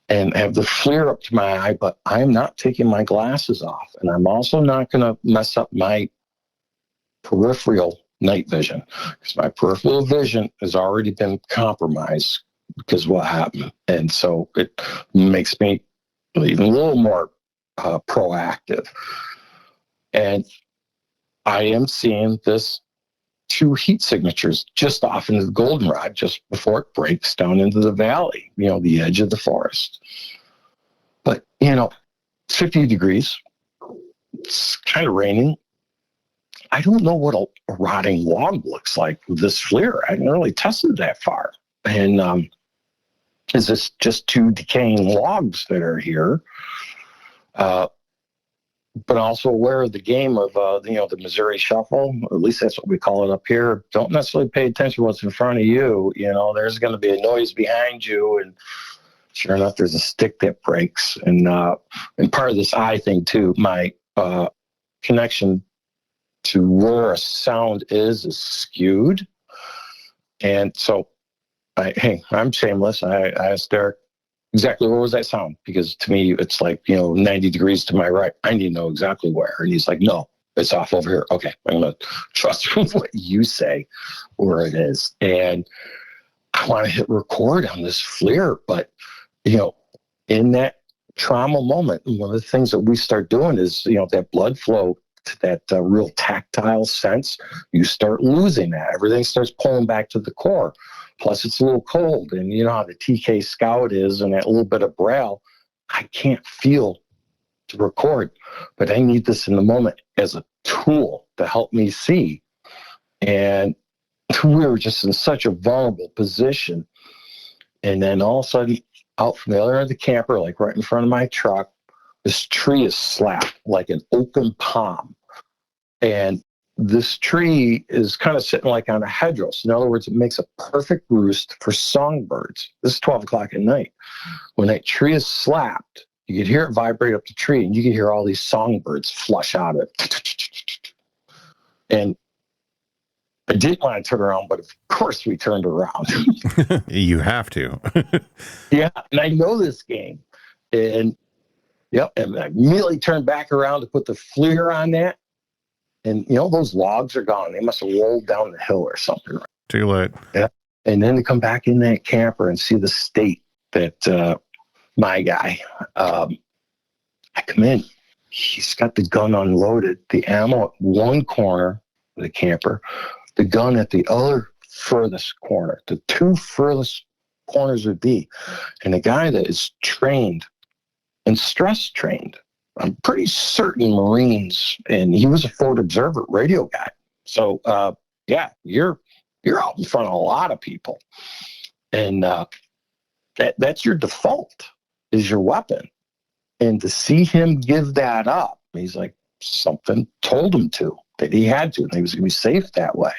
And have the FLIR up to my eye, but I'm not taking my glasses off. And I'm also not going to mess up my peripheral night vision, because my peripheral vision has already been compromised because of what happened. And so it makes me even a little more proactive. And I am seeing this 2 heat signatures just off into the goldenrod just before it breaks down into the valley, you know, the edge of the forest. But, you know, 50 degrees, it's kind of raining. I don't know what a rotting log looks like with this FLIR. I haven't really tested that far. And is this just 2 decaying logs that are here? But also aware of the game of, you know, the Missouri Shuffle, or at least that's what we call it up here. Don't necessarily pay attention to what's in front of you. You know, there's going to be a noise behind you, and sure enough, there's a stick that breaks. And part of this eye thing too, my connection to where a sound is skewed. And so, I'm shameless. I asked Derek, exactly where was that sound? Because to me, it's like, you know, 90 degrees to my right. I need to know exactly where. And he's like, no, it's off over here. Okay, I'm going to trust what you say where it is. And I want to hit record on this FLIR. But, you know, in that trauma moment, one of the things that we start doing is, you know, that blood flow to that real tactile sense, you start losing that. Everything starts pulling back to the core. Plus, it's a little cold, and you know how the TK Scout is, and that little bit of braille, I can't feel to record, but I need this in the moment as a tool to help me see. And we were just in such a vulnerable position. And then all of a sudden, out from the other end of the camper, like right in front of my truck, this tree is slapped like an open palm. And this tree is kind of sitting like on a hedgerow. So in other words, it makes a perfect roost for songbirds. This is 12 o'clock at night. When that tree is slapped, you could hear it vibrate up the tree, and you could hear all these songbirds flush out of it. And I didn't want to turn around, but of course we turned around. You have to. Yeah, and I know this game. And yep, and I immediately turned back around to put the FLIR on that. And, you know, those logs are gone. They must have rolled down the hill or something. Too late. Yeah. And then to come back in that camper and see the state that my guy, I come in, he's got the gun unloaded, the ammo at one corner of the camper, the gun at the other furthest corner. The 2 furthest corners would be. And a guy that is trained and stress trained I'm pretty certain Marines, and he was a Fort Observer radio guy. So, yeah, you're out in front of a lot of people. And that's your default, is your weapon. And to see him give that up, he's like, something told him that he had to, and he was going to be safe that way.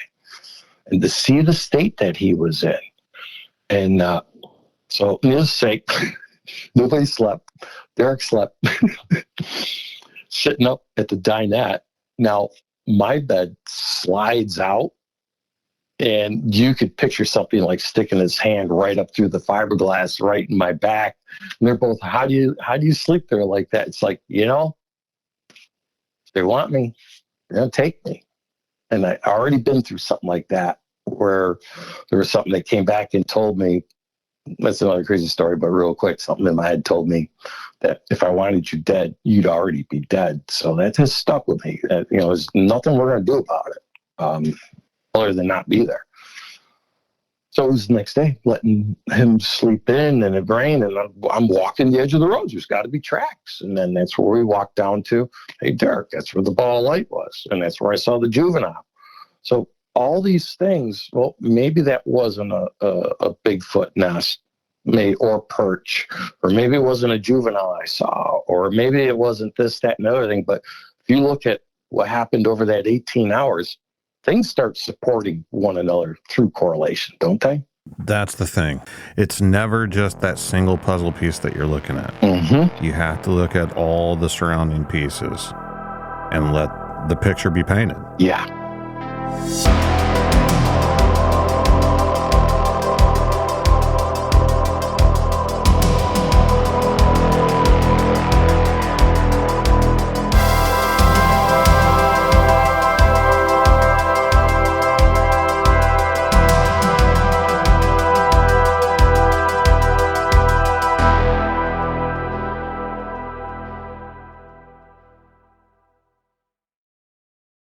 And to see the state that he was in. And so, needless to say, nobody slept. Derek slept, sitting up at the dinette. Now, my bed slides out, and you could picture something like sticking his hand right up through the fiberglass right in my back. And they're both, how do you sleep there like that? It's like, if they want me, they're going to take me. And I already been through something like that, where there was something that came back and told me, that's another crazy story, but real quick, something in my head told me that if I wanted you dead, you'd already be dead. So that has stuck with me. There's nothing we're going to do about it, other than not be there. So it was the next day, letting him sleep in, and it rained, and I'm walking the edge of the road. There's got to be tracks. And then that's where we walked down to. Hey, Derek, that's where the ball of light was. And that's where I saw the juvenile. So all these things, well, maybe that wasn't a Bigfoot nest or perch, or maybe it wasn't a juvenile I saw, or maybe it wasn't this, that, and the other thing. But if you look at what happened over that 18 hours, things start supporting one another through correlation, don't they? That's the thing. It's never just that single puzzle piece that you're looking at. Mm-hmm. You have to look at all the surrounding pieces and let the picture be painted. Yeah.